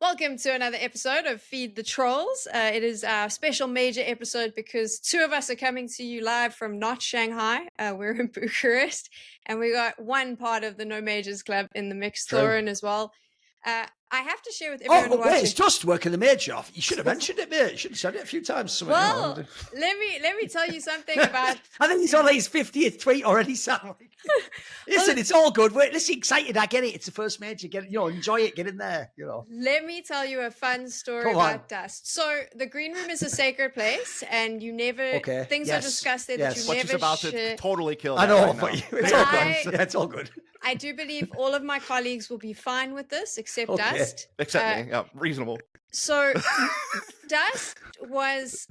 Welcome to another episode of Feed the Trolls. It is our special major episode because two of us are coming to you live from not Shanghai. We're in Bucharest, and we got one part of the No Majors Club in the mix, Thorin as well. I have to share with everyone watching. It's just working the major off. You should have mentioned it, mate. You should have said it a few times. Well, let me tell you something about. I think he's on his 50th tweet already, Sam. Listen, it's all good. Listen, excited. I get it. It's the first major. Get it, enjoy it. Get in there. Let me tell you a fun story about dusT. So the green room is a sacred place, and you never things are discussed there that you never. She's about to totally kill. I know, but it's all good. Yeah, it's all good. I do believe all of my colleagues will be fine with this, except dusT. Except me. Yeah, reasonable. So dusT was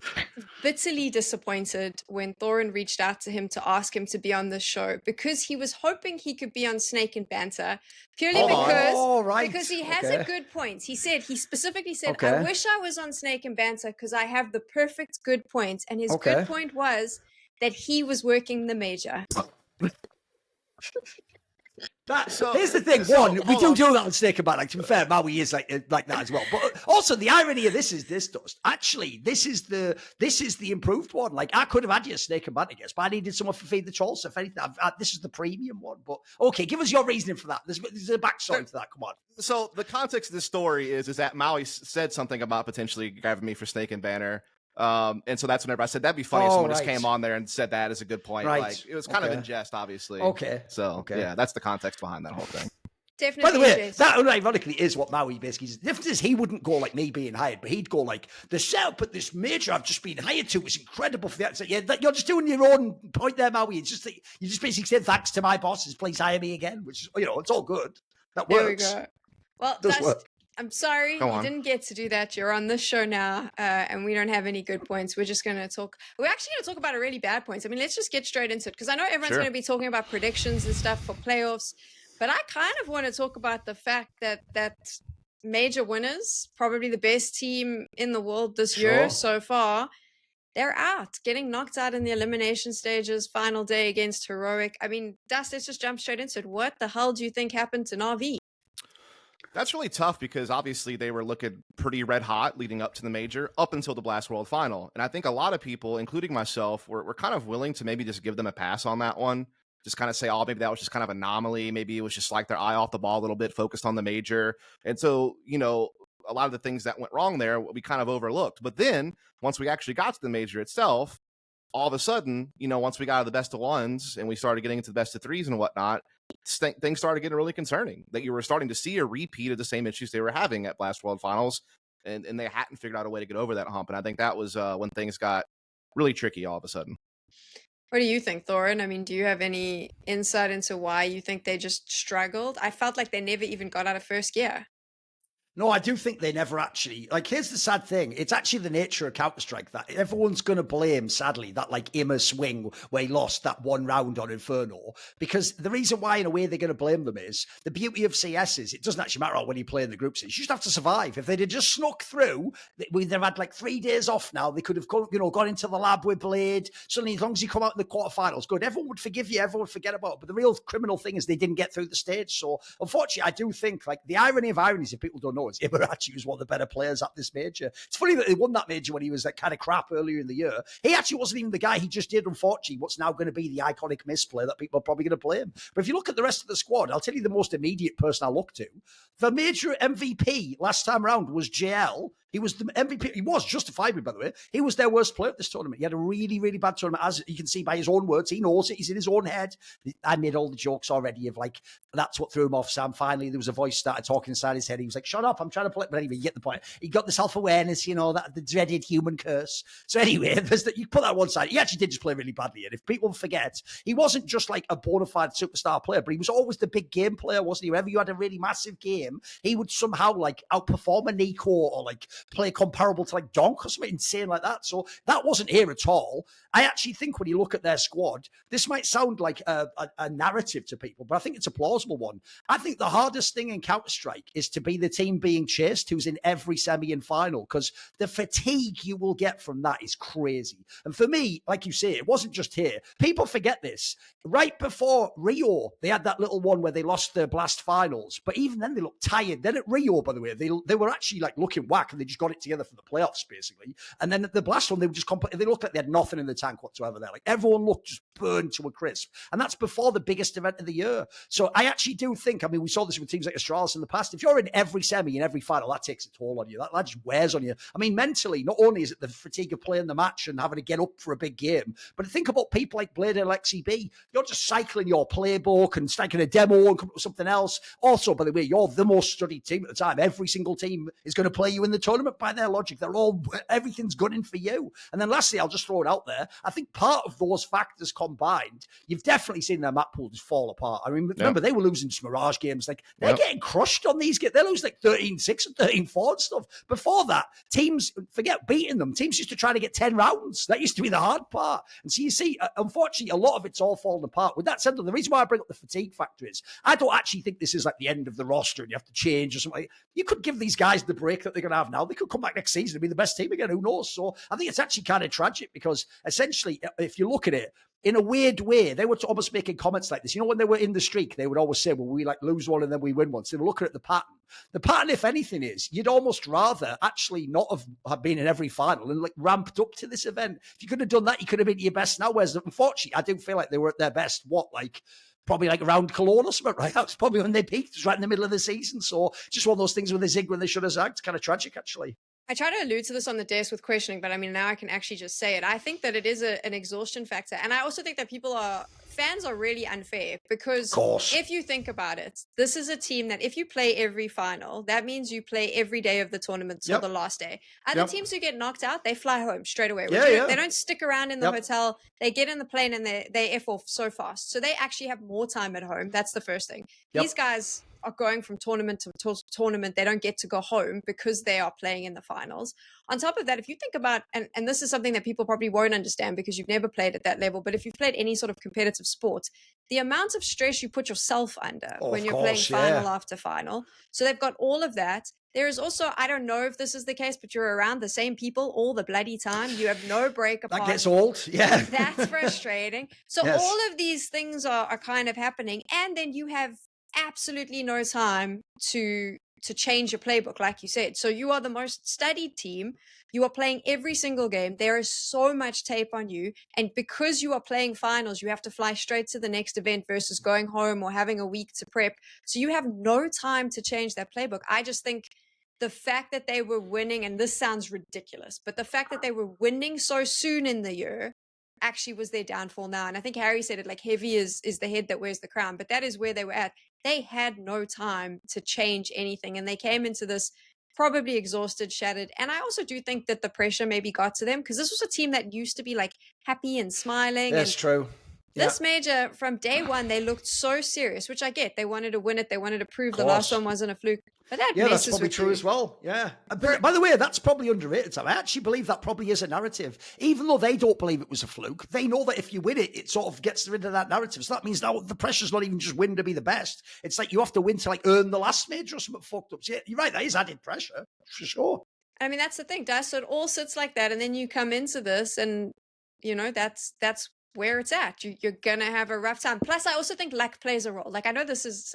bitterly disappointed when Thorin reached out to him to ask him to be on this show because he was hoping he could be on Snake and Banter purely because he has a good point. He specifically said, I wish I was on Snake and Banter because I have the perfect good point. And his good point was that he was working the major. Here's the thing. We do that on Snake and Banter. Like, to be fair, Maui is like that as well. But also, the irony of this is this, dusT. Actually, this is the improved one. Like, I could have had you a Snake and Banter guess, but I needed someone for Feed the Trolls. So if anything, this is the premium one. But okay, give us your reasoning for that. There's a backstory to that. Come on. So the context of this story is that Maui said something about potentially grabbing me for Snake and Banter. And so that's whenever I said that'd be funny if someone just came on there and said that as a good point. Like, it was kind of in jest, obviously. Yeah, that's the context behind that whole thing. Definitely. By the way, that unironically is what Maui basically is. The difference is he wouldn't go like me being hired, but he'd go like, the setup at this major I've just been hired to was incredible for that. So yeah, you're just doing your own point there, Maui. It's just that you just basically said thanks to my bosses, please hire me again, which is, it's all good. That works. There we go. Well, dusT, I'm sorry you didn't get to do that. You're on this show now, and we don't have any good points. We're actually going to talk about a really bad points. I mean, let's just get straight into it because I know everyone's going to be talking about predictions and stuff for playoffs, but I kind of want to talk about the fact that major winners, probably the best team in the world this year so far, they're out, getting knocked out in the elimination stages, final day against Heroic. I mean, dusT, let's just jump straight into it. What the hell do you think happened to NAVI? That's really tough because obviously they were looking pretty red hot leading up to the major, up until the Blast World Final. And I think a lot of people, including myself, were kind of willing to maybe just give them a pass on that one. Just kind of say, maybe that was just kind of an anomaly. Maybe it was just like their eye off the ball a little bit, focused on the major. And so, a lot of the things that went wrong there, we kind of overlooked. But then once we actually got to the major itself, all of a sudden, once we got to the best of ones and we started getting into the best of threes and whatnot, things started getting really concerning, that you were starting to see a repeat of the same issues they were having at Blast World Finals, and they hadn't figured out a way to get over that hump. And I think that was when things got really tricky all of a sudden. What do you think, Thorin? I mean, do you have any insight into why you think they just struggled? I felt like they never even got out of first gear. No, I do think they never actually, here's the sad thing. It's actually the nature of Counter-Strike that everyone's going to blame, sadly, that Immer swing where he lost that one round on Inferno. Because the reason why, in a way, they're going to blame them is the beauty of CS is it doesn't actually matter when you play in the groups. You just have to survive. If they'd have just snuck through, they've had 3 days off now. They could have gone into the lab with Blade. Suddenly, as long as you come out in the quarterfinals, good. Everyone would forgive you. Everyone would forget about it. But the real criminal thing is they didn't get through the stage. So, unfortunately, I do think, the irony of ironies, if people don't know, is Immer actually was one of the better players at this major. It's funny that he won that major when he was kind of crap earlier in the year. He actually wasn't even the guy he just did, unfortunately, what's now going to be the iconic misplay that people are probably going to blame. But if you look at the rest of the squad, I'll tell you the most immediate person I look to. The major MVP last time around was JL. He was the MVP. He was justifiably, by the way. He was their worst player at this tournament. He had a really, really bad tournament. As you can see by his own words, he knows it. He's in his own head. I made all the jokes already of that's what threw him off, Sam. Finally, there was a voice started talking inside his head. He was like, shut up, I'm trying to play. But anyway, you get the point. He got the self-awareness, that the dreaded human curse. So anyway, you put that on one side. He actually did just play really badly. And if people forget, he wasn't just a bona fide superstar player, but he was always the big game player, wasn't he? Whenever you had a really massive game, he would somehow outperform a Nico or play comparable to like donk or something insane like that. So that wasn't here at all. I actually think when you look at their squad, this might sound like a narrative to people, but I think it's a plausible one. I think the hardest thing in Counter-Strike is to be the team being chased who's in every semi and final, because the fatigue you will get from that is crazy. And for me, like you say, it wasn't just here. People forget this. Right before Rio, they had that little one where they lost the Blast finals, but even then they looked tired. Then at Rio, by the way, they were actually like looking whack, and they just got it together for the playoffs, basically. And then at the Blast one, they were just they looked like they had nothing in the tank whatsoever there. Like everyone looked just burned to a crisp. And that's before the biggest event of the year. So I actually do think, I mean, we saw this with teams like Astralis in the past. If you're in every semi and every final, that takes a toll on you. That just wears on you. I mean, mentally, not only is it the fatigue of playing the match and having to get up for a big game, but think about people like Blade and Lexi B. You're just cycling your playbook and striking a demo and coming up with something else. Also, by the way, you're the most studied team at the time. Every single team is going to play you in the tournament by their logic. Everything's gunning for you. And then lastly, I'll just throw it out there. I think part of those factors combined, you've definitely seen their map pool just fall apart. I mean, remember, they were losing to Mirage games. Like, they're getting crushed on these games. They lose like 13-6 and 13-4 and stuff. Before that, teams, forget beating them. Teams used to try to get 10 rounds. That used to be the hard part. And so you see, unfortunately, a lot of it's all falling apart. With that said, the reason why I bring up the fatigue factor is I don't actually think this is like the end of the roster and you have to change or something. You could give these guys the break that they're going to have now. They could come back next season and be the best team again. Who knows? So I think it's actually kind of tragic because essentially, if you look at it, in a weird way, they were almost making comments like this. You know, when they were in the streak, they would always say, well, we like lose one and then we win one. So they were looking at the pattern. The pattern, if anything, is you'd almost rather actually not have been in every final and like ramped up to this event. If you could have done that, you could have been your best now. Whereas unfortunately, I do feel like they were at their best, probably like around Cologne or something, right? That was probably when they peaked. It was right in the middle of the season. So just one of those things where they zig when they should have zagged. Kind of tragic, actually. I try to allude to this on the desk with questioning, but I mean, now I can actually just say it. I think that it is an exhaustion factor. And I also think that fans are really unfair because if you think about it, this is a team that if you play every final, that means you play every day of the tournament till the last day. Other teams who get knocked out, they fly home straight away. They don't stick around in the hotel. They get in the plane and they F off so fast. So they actually have more time at home. That's the first thing. These guys are going from tournament to tournament. They don't get to go home because they are playing in the finals. On top of that, if you think about, and this is something that people probably won't understand because you've never played at that level, but if you've played any sort of competitive sport, the amount of stress you put yourself under when you're playing final after final. So they've got all of that. There is also, I don't know if this is the case, but you're around the same people all the bloody time. You have no break apart. That gets old. Yeah. That's frustrating. So all of these things are kind of happening. And then you have absolutely no time to change your playbook, like you said. So you are the most studied team. You are playing every single game. There is so much tape on you. And because you are playing finals, you have to fly straight to the next event versus going home or having a week to prep. So you have no time to change that playbook. I just think the fact that they were winning, and this sounds ridiculous, but the fact that they were winning so soon in the year actually was their downfall now. And I think Harry said it, like, heavy is the head that wears the crown, but that is where they were at. They had no time to change anything, and they came into this probably exhausted, shattered. And I also do think that the pressure maybe got to them because this was a team that used to be like happy and smiling. That's true. This major, from day one, they looked so serious, which I get. They wanted to win it. They wanted to prove the last one wasn't a fluke. But that that's probably true as well. Yeah. But, by the way, that's probably underrated. I actually believe that probably is a narrative. Even though they don't believe it was a fluke, they know that if you win it, it sort of gets rid of that narrative. So that means now the pressure's not even just win to be the best. It's like you have to win to like earn the last major or something fucked up. So yeah, you're right. That is added pressure for sure. I mean, that's the thing, dusT. So it all sits like that. And then you come into this and, you know, that's where it's at. You're going to have a rough time. Plus, I also think luck plays a role. Like, I know this is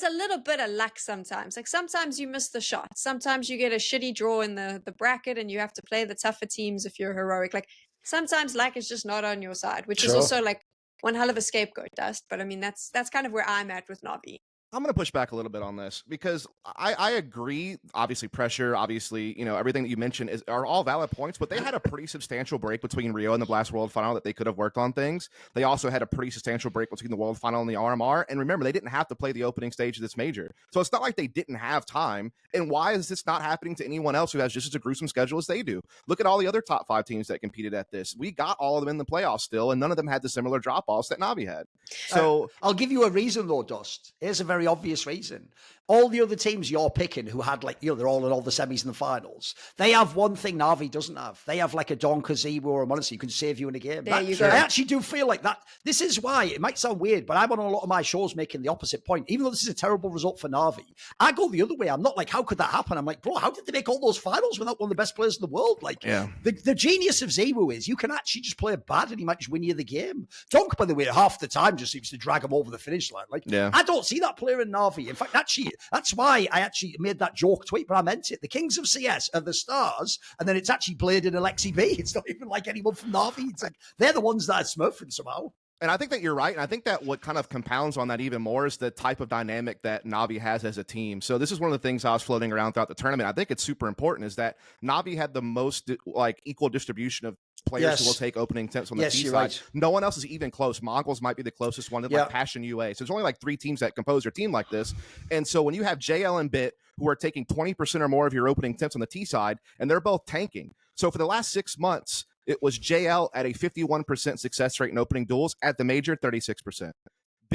a little bit of luck sometimes. Like, sometimes you miss the shot. Sometimes you get a shitty draw in the bracket and you have to play the tougher teams if you're heroic. Like, sometimes luck is just not on your side, which is also, like, one hell of a scapegoat, dusT. But, I mean, that's kind of where I'm at with NAVI. I'm going to push back a little bit on this because I agree. Obviously, pressure, obviously, you know, everything that you mentioned are all valid points, but they had a pretty substantial break between Rio and the Blast World Final that they could have worked on things. They also had a pretty substantial break between the World Final and the RMR. And remember, they didn't have to play the opening stage of this major. So it's not like they didn't have time. And why is this not happening to anyone else who has just as a gruesome schedule as they do? Look at all the other top 5 teams that competed at this. We got all of them in the playoffs still, and none of them had the similar drop-offs that NAVI had. So I'll give you a reason though, dusT. Here's a very obvious reason. all the other teams you're picking who had like, they're all in all the semis and the finals. They have one thing NAVI doesn't have. They have like a donk, a ZeBu, or a Mongolz who can save you in a game. There you go. I actually do feel like that. This is why it might sound weird, but I'm on a lot of my shows making the opposite point. Even though this is a terrible result for NAVI, I go the other way. I'm not like, how could that happen? I'm like, bro, how did they make all those finals without one of the best players in the world? Like, the genius of ZeBu is you can actually just play bad and he might just win you the game. Donk, by the way, half the time just seems to drag him over the finish line. Like, I don't see that player in NAVI. In fact, actually, that's why I actually made that joke tweet, but I meant it. The Kings of CS are the stars, and then it's actually Blade and Alexi B. It's not even like anyone from NAVI. It's like they're the ones that are smurfing somehow. And I think that you're right. And I think that what kind of compounds on that even more is the type of dynamic that NAVI has as a team. So this is one of the things I was floating around throughout the tournament. I think it's super important is that NAVI had the most like equal distribution of players who will take opening attempts on the T side. Right. No one else is even close. Mongolz might be the closest one, like Passion UA. So there's only like 3 teams that compose your team like this. And so when you have JL and Bit who are taking 20% or more of your opening attempts on the T side, and they're both tanking. So for the last 6 months, it was JL at a 51% success rate in opening duels, at the major 36%.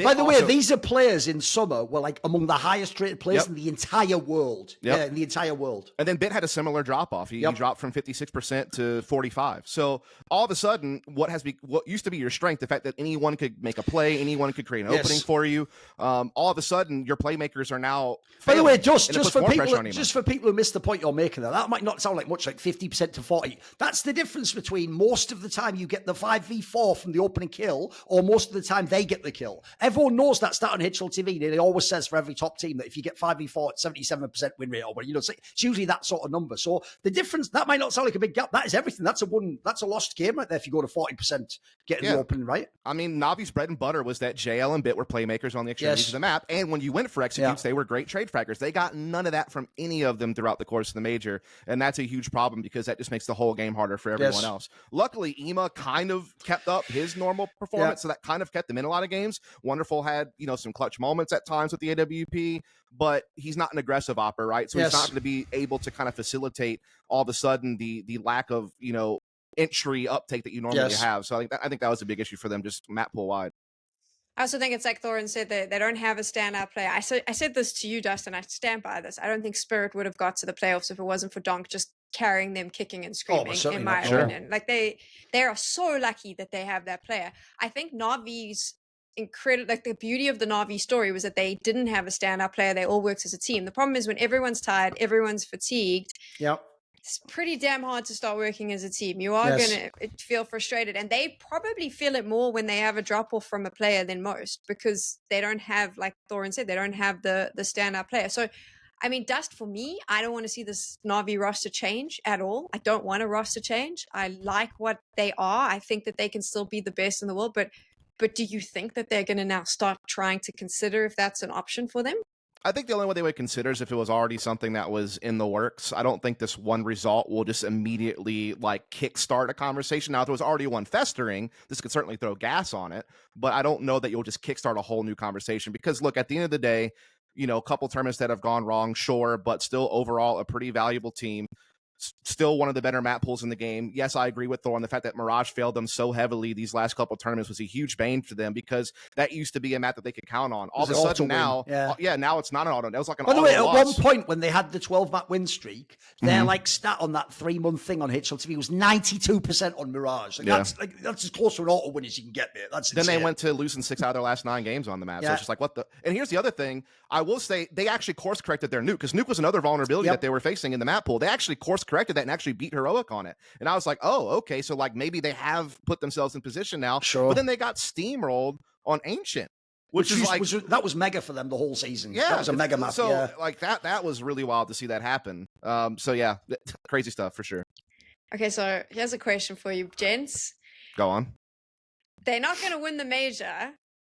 By the way, these are players in summer were like among the highest rated players in the entire world. Yeah, in the entire world. And then Bit had a similar drop off. He dropped from 56% to 45%. So all of a sudden, what used to be your strength, the fact that anyone could make a play, anyone could create an opening for you, all of a sudden your playmakers are now. By the way, just for people who missed the point you're making there, that might not sound like much, like 50% to 40%. That's the difference between most of the time you get the 5v4 from the opening kill, or most of the time they get the kill. Everyone knows that stat on HLTV. It always says for every top team that if you get 5v4, it's 77% win rate, or it's usually that sort of number. So the difference, that might not sound like a big gap. That is everything. That's a lost game right there if you go to 40% getting the opening right. I mean, Navi's bread and butter was that JL and Bit were playmakers on the extremities of the map. And when you went for executes, they were great trade fraggers. They got none of that from any of them throughout the course of the major. And that's a huge problem because that just makes the whole game harder for everyone else. Luckily, Ema kind of kept up his normal performance. So that kind of kept him in a lot of games. Wonderful had, some clutch moments at times with the AWP, but he's not an aggressive opper, right? So he's not going to be able to kind of facilitate all of a sudden the lack of, entry uptake that you normally have. So I think that was a big issue for them, just map pool wide. I also think it's like Thorin said, that they don't have a standout player. I said this to you, dusT, and I stand by this. I don't think Spirit would have got to the playoffs if it wasn't for donk just carrying them, kicking and screaming, in my opinion. Like they are so lucky that they have that player. I think NAVI's incredible, like the beauty of the NAVI story was that they didn't have a standout player. They all worked as a team. The problem is when everyone's tired, everyone's fatigued. It's pretty damn hard to start working as a team. You are going to feel frustrated, and they probably feel it more when they have a drop off from a player than most, because they don't have, like Thorin said, they don't have the standout player. So I mean, dusT, for me, I don't want to see this NAVI roster change at all. I don't want a roster change. I like what they are. I think that they can still be the best in the world, but do you think that they're going to now start trying to consider if that's an option for them? I think the only way they would consider is if it was already something that was in the works. I don't think this one result will just immediately kickstart a conversation. Now, if there was already one festering, this could certainly throw gas on it, but I don't know that you'll just kickstart a whole new conversation because, look, at the end of the day, a couple tournaments that have gone wrong, sure, but still overall a pretty valuable team. Still one of the better map pools in the game. Yes, I agree with Thor on the fact that Mirage failed them so heavily these last couple of tournaments was a huge bane for them because that used to be a map that they could count on. All of a sudden now, now it's not an auto. That was like an auto. By the way, at one point when they had the 12-map win streak, their stat on that 3-month thing on HLTV was 92% on Mirage. That's as close to an auto win as you can get there. That's insane. Then they went to losing 6 out of their last 9 games on the map. So it's just like, what the? And here's the other thing. I will say they actually course corrected their nuke because nuke was another vulnerability that they were facing in the map pool. They actually course corrected that and actually beat Heroic on it. And I was like, oh, okay. So maybe they have put themselves in position now. Sure. But then they got steamrolled on Ancient. Which that was mega for them the whole season. Yeah. That was a mega map. So that was really wild to see that happen. Crazy stuff for sure. Okay, so here's a question for you, gents. Go on. They're not going to win the major,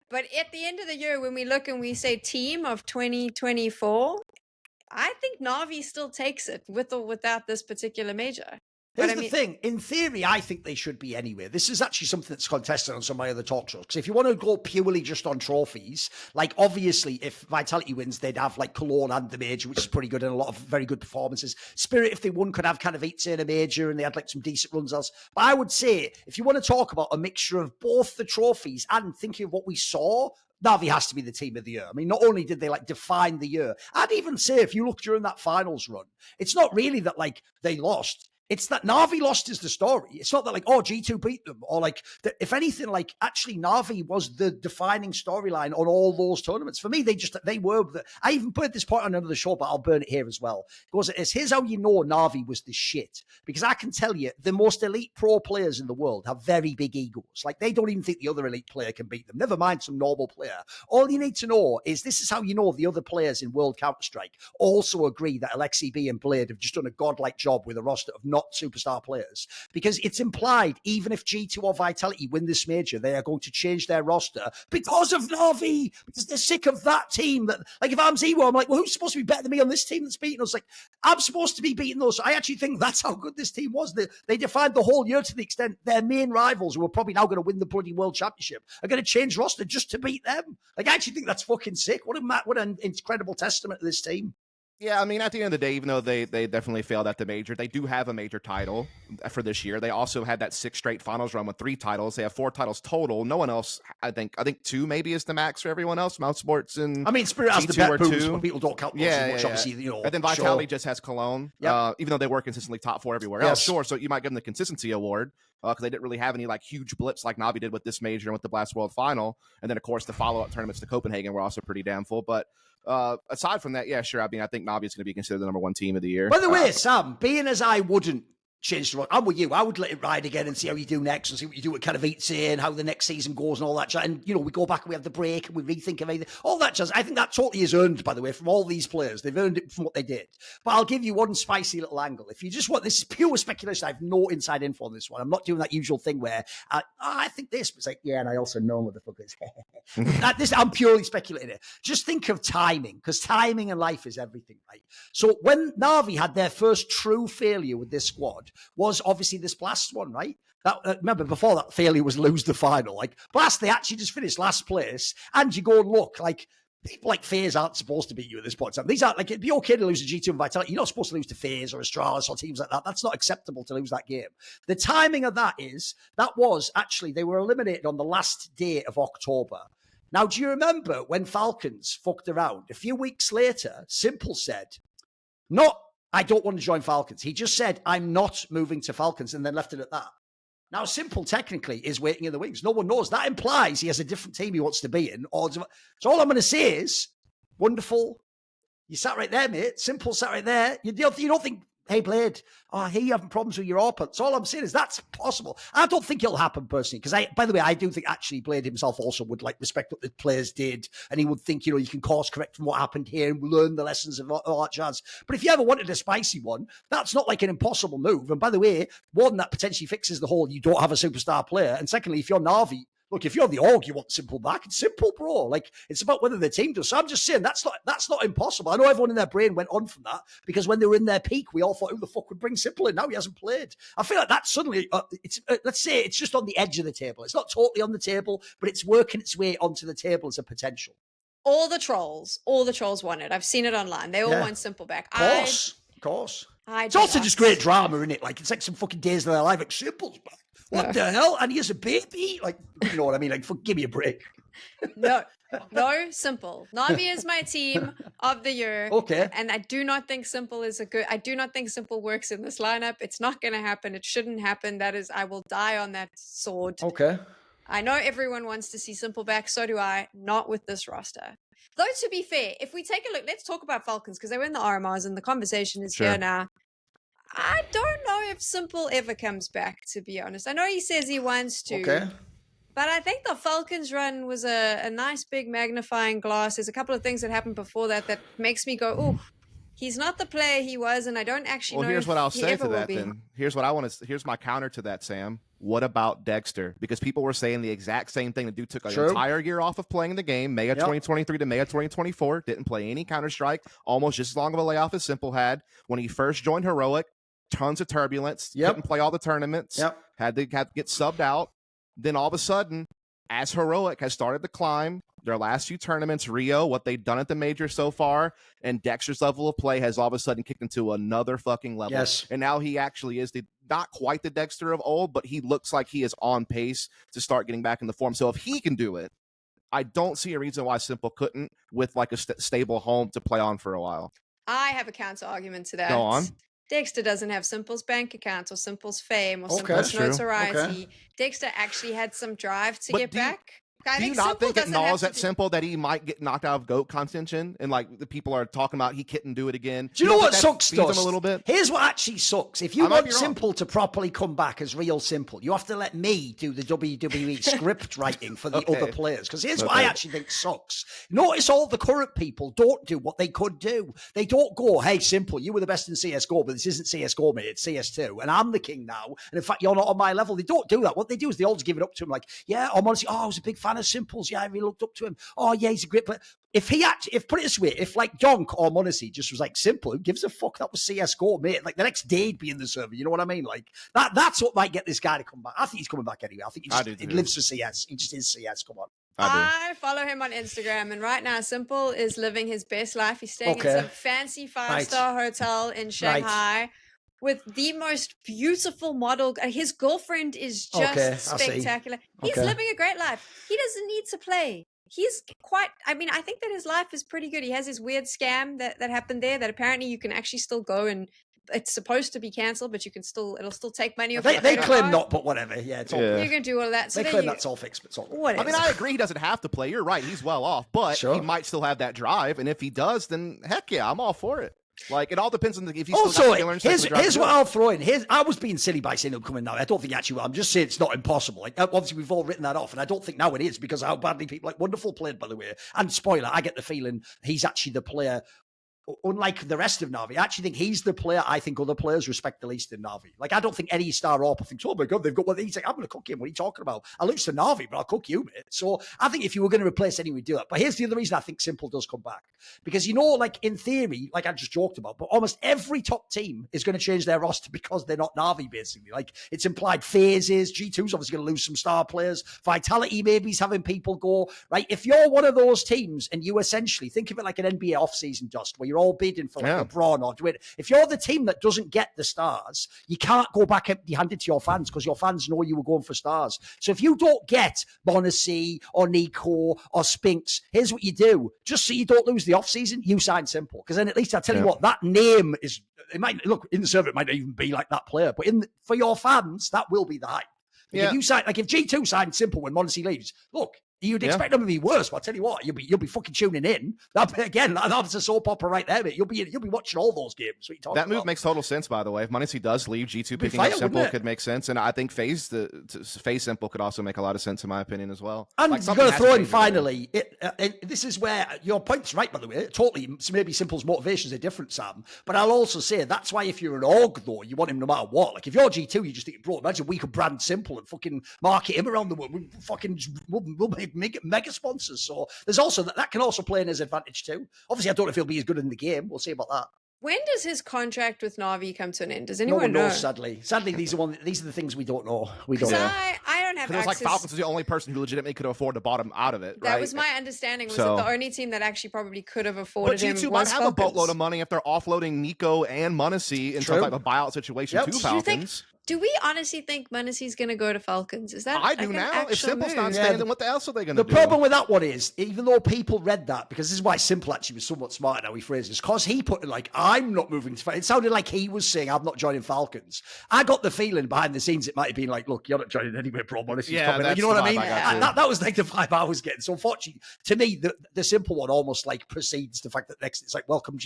but at the end of the year, when we look and we say team of 2024, I think NAVI still takes it with or without this particular major. Here's the thing. In theory, I think they should be anyway. This is actually something that's contested on some of my other talk shows. Because if you want to go purely just on trophies, obviously, if Vitality wins, they'd have Cologne and the major, which is pretty good and a lot of very good performances. Spirit, if they won, could have kind of 8 in a major and they had some decent runs else. But I would say, if you want to talk about a mixture of both the trophies and thinking of what we saw Navi has to be the team of the year. I mean, not only did they like define the year, I'd even say if you look during that finals run, it's not really that like they lost. It's that Navi lost is the story. It's not that like, oh, G2 beat them or like, if anything, like actually Navi was the defining storyline on all those tournaments. For me, they were, I even put this point on another show, but I'll burn it here as well. It goes, here's how you know Navi was the shit. Because I can tell you, the most elite pro players in the world have very big egos. Like they don't even think the other elite player can beat them. Never mind some normal player. All you need to know is this is how you know the other players in World Counter-Strike also agree that Alexi B and Blade have just done a godlike job with a roster of not superstar players, because it's implied even if G2 or Vitality win this major, they are going to change their roster because of Navi, because they're sick of that team. That, like, if I'm Zero, I'm like, well, who's supposed to be better than me on this team that's beating us? Like, I'm supposed to be beating those. I actually think that's how good this team was. They defined the whole year to the extent their main rivals, who are probably now going to win the bloody World Championship, are going to change roster just to beat them. Like, I actually think that's fucking sick. What an incredible testament to this team. Yeah, I mean, at the end of the day, even though they definitely failed at the major, they do have a major title for this year. They also had that 6 straight finals run with 3 titles. They have 4 titles total. No one else, I think 2 maybe is the max for everyone else. MOUZ Sports and I mean, Spirit has the bet boost, but people don't count those as much, obviously. You know, and then Vitality just has Cologne, even though they were consistently top 4 everywhere else. Sure, so you might give them the consistency award because they didn't really have any like huge blips like Navi did with this major and with the Blast World Final. And then, of course, the follow-up tournaments to Copenhagen were also pretty damn full. But aside from that, yeah, sure. I mean, I think Navi is going to be considered the #1 team of the year. By the way, Sam, being as I wouldn't change the run, I'm with you. I would let it ride again and see how you do next and see what you do at kind of 8C and how the next season goes and all that jazz. And, you know, we go back and we have the break and we rethink of everything. All that jazz. I think that totally is earned, by the way, from all these players. They've earned it from what they did. But I'll give you one spicy little angle. If you just want, this is pure speculation. I have no inside info on this one. I'm not doing that usual thing where I think this, but it's like, yeah, and I also know motherfuckers. I'm purely speculating here. Just think of timing, because timing in life is everything, right? So when Navi had their first true failure with this squad was obviously this Blast one, right? Remember, before that failure was lose the final. Like, Blast, they actually just finished last place, and you go and look, like, people like FaZe aren't supposed to beat you at this point in time. These aren't, like, it'd be okay to lose to G2 and Vitality. You're not supposed to lose to FaZe or Astralis or teams like that. That's not acceptable to lose that game. The timing of that was actually, they were eliminated on the last day of October. Now, do you remember when Falcons fucked around? A few weeks later, Simple said, I don't want to join Falcons. He just said, I'm not moving to Falcons, and then left it at that. Now, Simple technically is waiting in the wings. No one knows. That implies he has a different team he wants to be in. So all I'm going to say is, wonderful. You sat right there, mate. Simple sat right there. You don't think, hey, Blade, I hear you having problems with your ARPA. So all I'm saying is that's possible. I don't think it'll happen personally, because by the way, I do think actually Blade himself also would like respect what the players did, and he would think, you know, you can course correct from what happened here and learn the lessons of all that jazz. But if you ever wanted a spicy one, that's not like an impossible move. And by the way, one that potentially fixes the whole you don't have a superstar player. And secondly, if you're Navi, look, if you're the org, you want Simple back. It's Simple, bro. Like, it's about whether the team does. So I'm just saying that's not impossible. I know everyone in their brain went on from that because when they were in their peak, we all thought, who the fuck would bring Simple in? Now he hasn't played. I feel like that suddenly, let's say it's just on the edge of the table. It's not totally on the table, but it's working its way onto the table as a potential. All the trolls want it. I've seen it online. They all want Simple back. Of course. It's also just great drama, isn't it? Like, it's like some fucking days of their life. Like, Simple's back. What the hell? And he has a baby? Like, you know what I mean? Like, give me a break. No, Simple. Navi is my team of the year. Okay. And I do not think Simple works in this lineup. It's not going to happen. It shouldn't happen. I will die on that sword. Okay. I know everyone wants to see Simple back. So do I. Not with this roster. Though, to be fair, if we take a look, let's talk about Falcons, because they were in the RMRs and the conversation is here now. I don't know if Simple ever comes back, to be honest. I know he says he wants to. Okay. But I think the Falcons run was a nice big magnifying glass. There's a couple of things that happened before that makes me go, oh, he's not the player he was, and I don't actually know. Well, here's what I'll say to that be. then. Here's my counter to that, Sam. What about Dexter? Because people were saying the exact same thing. The dude took an entire year off of playing the game, May of 2023 to May of 2024. Didn't play any Counter-Strike. Almost just as long of a layoff as Simple had. When he first joined Heroic, tons of turbulence. Couldn't play all the tournaments. Had to get subbed out. Then all of a sudden, as Heroic has started to climb, their last few tournaments, Rio, what they've done at the major so far, and Dexter's level of play has all of a sudden kicked into another fucking level. Yes. And now he actually is not quite the Dexter of old, but he looks like he is on pace to start getting back into form. So if he can do it, I don't see a reason why Simple couldn't with like a stable home to play on for a while. I have a counter argument to that. Go on. Dexter doesn't have Simple's bank account or Simple's fame or Simple's notoriety. Dexter actually had some drive to get back. Do you not think that MOUZ at Simple that he might get knocked out of GOAT contention and like the people are talking about he couldn't do it again? Do you know what sucks, dusT? A little bit? Here's what actually sucks. If you want Simple to properly come back as real Simple, you have to let me do the WWE script writing for the other players. Because here's what I actually think sucks. Notice all the current people don't do what they could do. They don't go, hey, Simple, you were the best in CSGO, but this isn't CSGO, mate. It's CS2. And I'm the king now. And in fact, you're not on my level. They don't do that. What they do is they always give it up to him like, yeah, I'm honestly, I was a big fan of Simples. Yeah, I really looked up to him. Oh, yeah, he's a great player. If put it this way, if like donk or m0NESY just was like Simple, who gives a fuck? That was CSGO, mate. Like the next day he'd be in the server. You know what I mean? Like that's what might get this guy to come back. I think he's coming back anyway. I think he lives for CS. He just is CS. Come on. I follow him on Instagram, and right now Simple is living his best life. He's staying in some fancy 5-star hotel in Shanghai. With the most beautiful model. His girlfriend is just spectacular. He's living a great life. He doesn't need to play. He's quite, I mean, I think that his life is pretty good. He has this weird scam that happened there that apparently you can actually still go and it's supposed to be cancelled, but you can it'll still take money off. They claim not, but whatever. Yeah, it's all you can do all of that. So they claim that's all fixed, but it's all I mean, I agree he doesn't have to play. You're right. He's well off, but he might still have that drive. And if he does, then heck yeah, I'm all for it. Like, it all depends on if he's also, here's what I'll throw in. I was being silly by saying he'll come in now. I don't think actually will. I'm just saying it's not impossible. Like, obviously, we've all written that off, and I don't think now it is because of how badly people like Wonderful played, by the way. And spoiler, I get the feeling he's actually the player. Unlike the rest of NAVI, I actually think he's the player I think other players respect the least in NAVI. Like, I don't think any star AWP thinks, oh my God, they've got what he's like, I'm going to cook him. What are you talking about? I lose to NAVI, but I'll cook you, mate. So I think if you were going to replace anyone, we'd do that. But here's the other reason I think Simple does come back. Because, you know, like in theory, like I just joked about, but almost every top team is going to change their roster because they're not NAVI, basically. Like, it's implied phases. G2's obviously going to lose some star players. Vitality maybe is having people go, right? If you're one of those teams and you essentially think of it like an NBA offseason, dusT, where you're all bidding for like LeBron or Dwayne. If you're the team that doesn't get the stars, you can't go back empty-handed to your fans because your fans know you were going for stars. So if you don't get m0NESY or Nico or Spinks, here's what you do. Just so you don't lose the offseason, you sign Simple. Because then at least I'll tell you what, that name is, it might look in the server, it might not even be like that player, but for your fans, that will be the hype. If you sign, like if G2 signed Simple when m0NESY leaves, look, you'd expect them to be worse, but I'll tell you what, you'll be fucking tuning in. That's a soap opera right there, mate. You'll be watching all those games. That move makes total sense, by the way. If m0NESY does leave, G2 picking up Simple could make sense, and I think FaZe Simple could also make a lot of sense in my opinion as well. And like, I'm going to throw in finally, this is where your point's right, by the way. Totally, maybe Simple's motivations are different, Sam. But I'll also say that's why if you're an org though, you want him no matter what. Like if you're G2, you just think, bro, imagine we could brand Simple and fucking market him around the world. We'll make it mega sponsors. So there's also that can also play in his advantage too. Obviously, I don't know if he'll be as good in the game. We'll see about that. When does his contract with NAVI come to an end? Does anyone know? No one knows, sadly. Sadly, these are the things we don't know. We don't know. I don't have access. Like Falcons is the only person who legitimately could afford to bottom out of it. That was my understanding. Was that the only team that actually probably could have afforded him? But G2 might have a boatload of money if they're offloading Nico and m0NESY in some type of buyout situation to Falcons. Do we honestly think m0NESY's going to go to Falcons? Is that I do now. If Simple's not staying, then what the else are they going to do? The problem with that one is, even though people read that, because this is why Simple actually was somewhat smart in how he phrased this, because he put it like, I'm not moving to Falcons. It sounded like he was saying, I'm not joining Falcons. I got the feeling behind the scenes it might have been like, look, you're not joining anyway, bro. m0NESY's coming. You know what I mean? That was like the vibe I was getting. So unfortunately, to me, the Simple one almost like precedes the fact that next it's like, welcome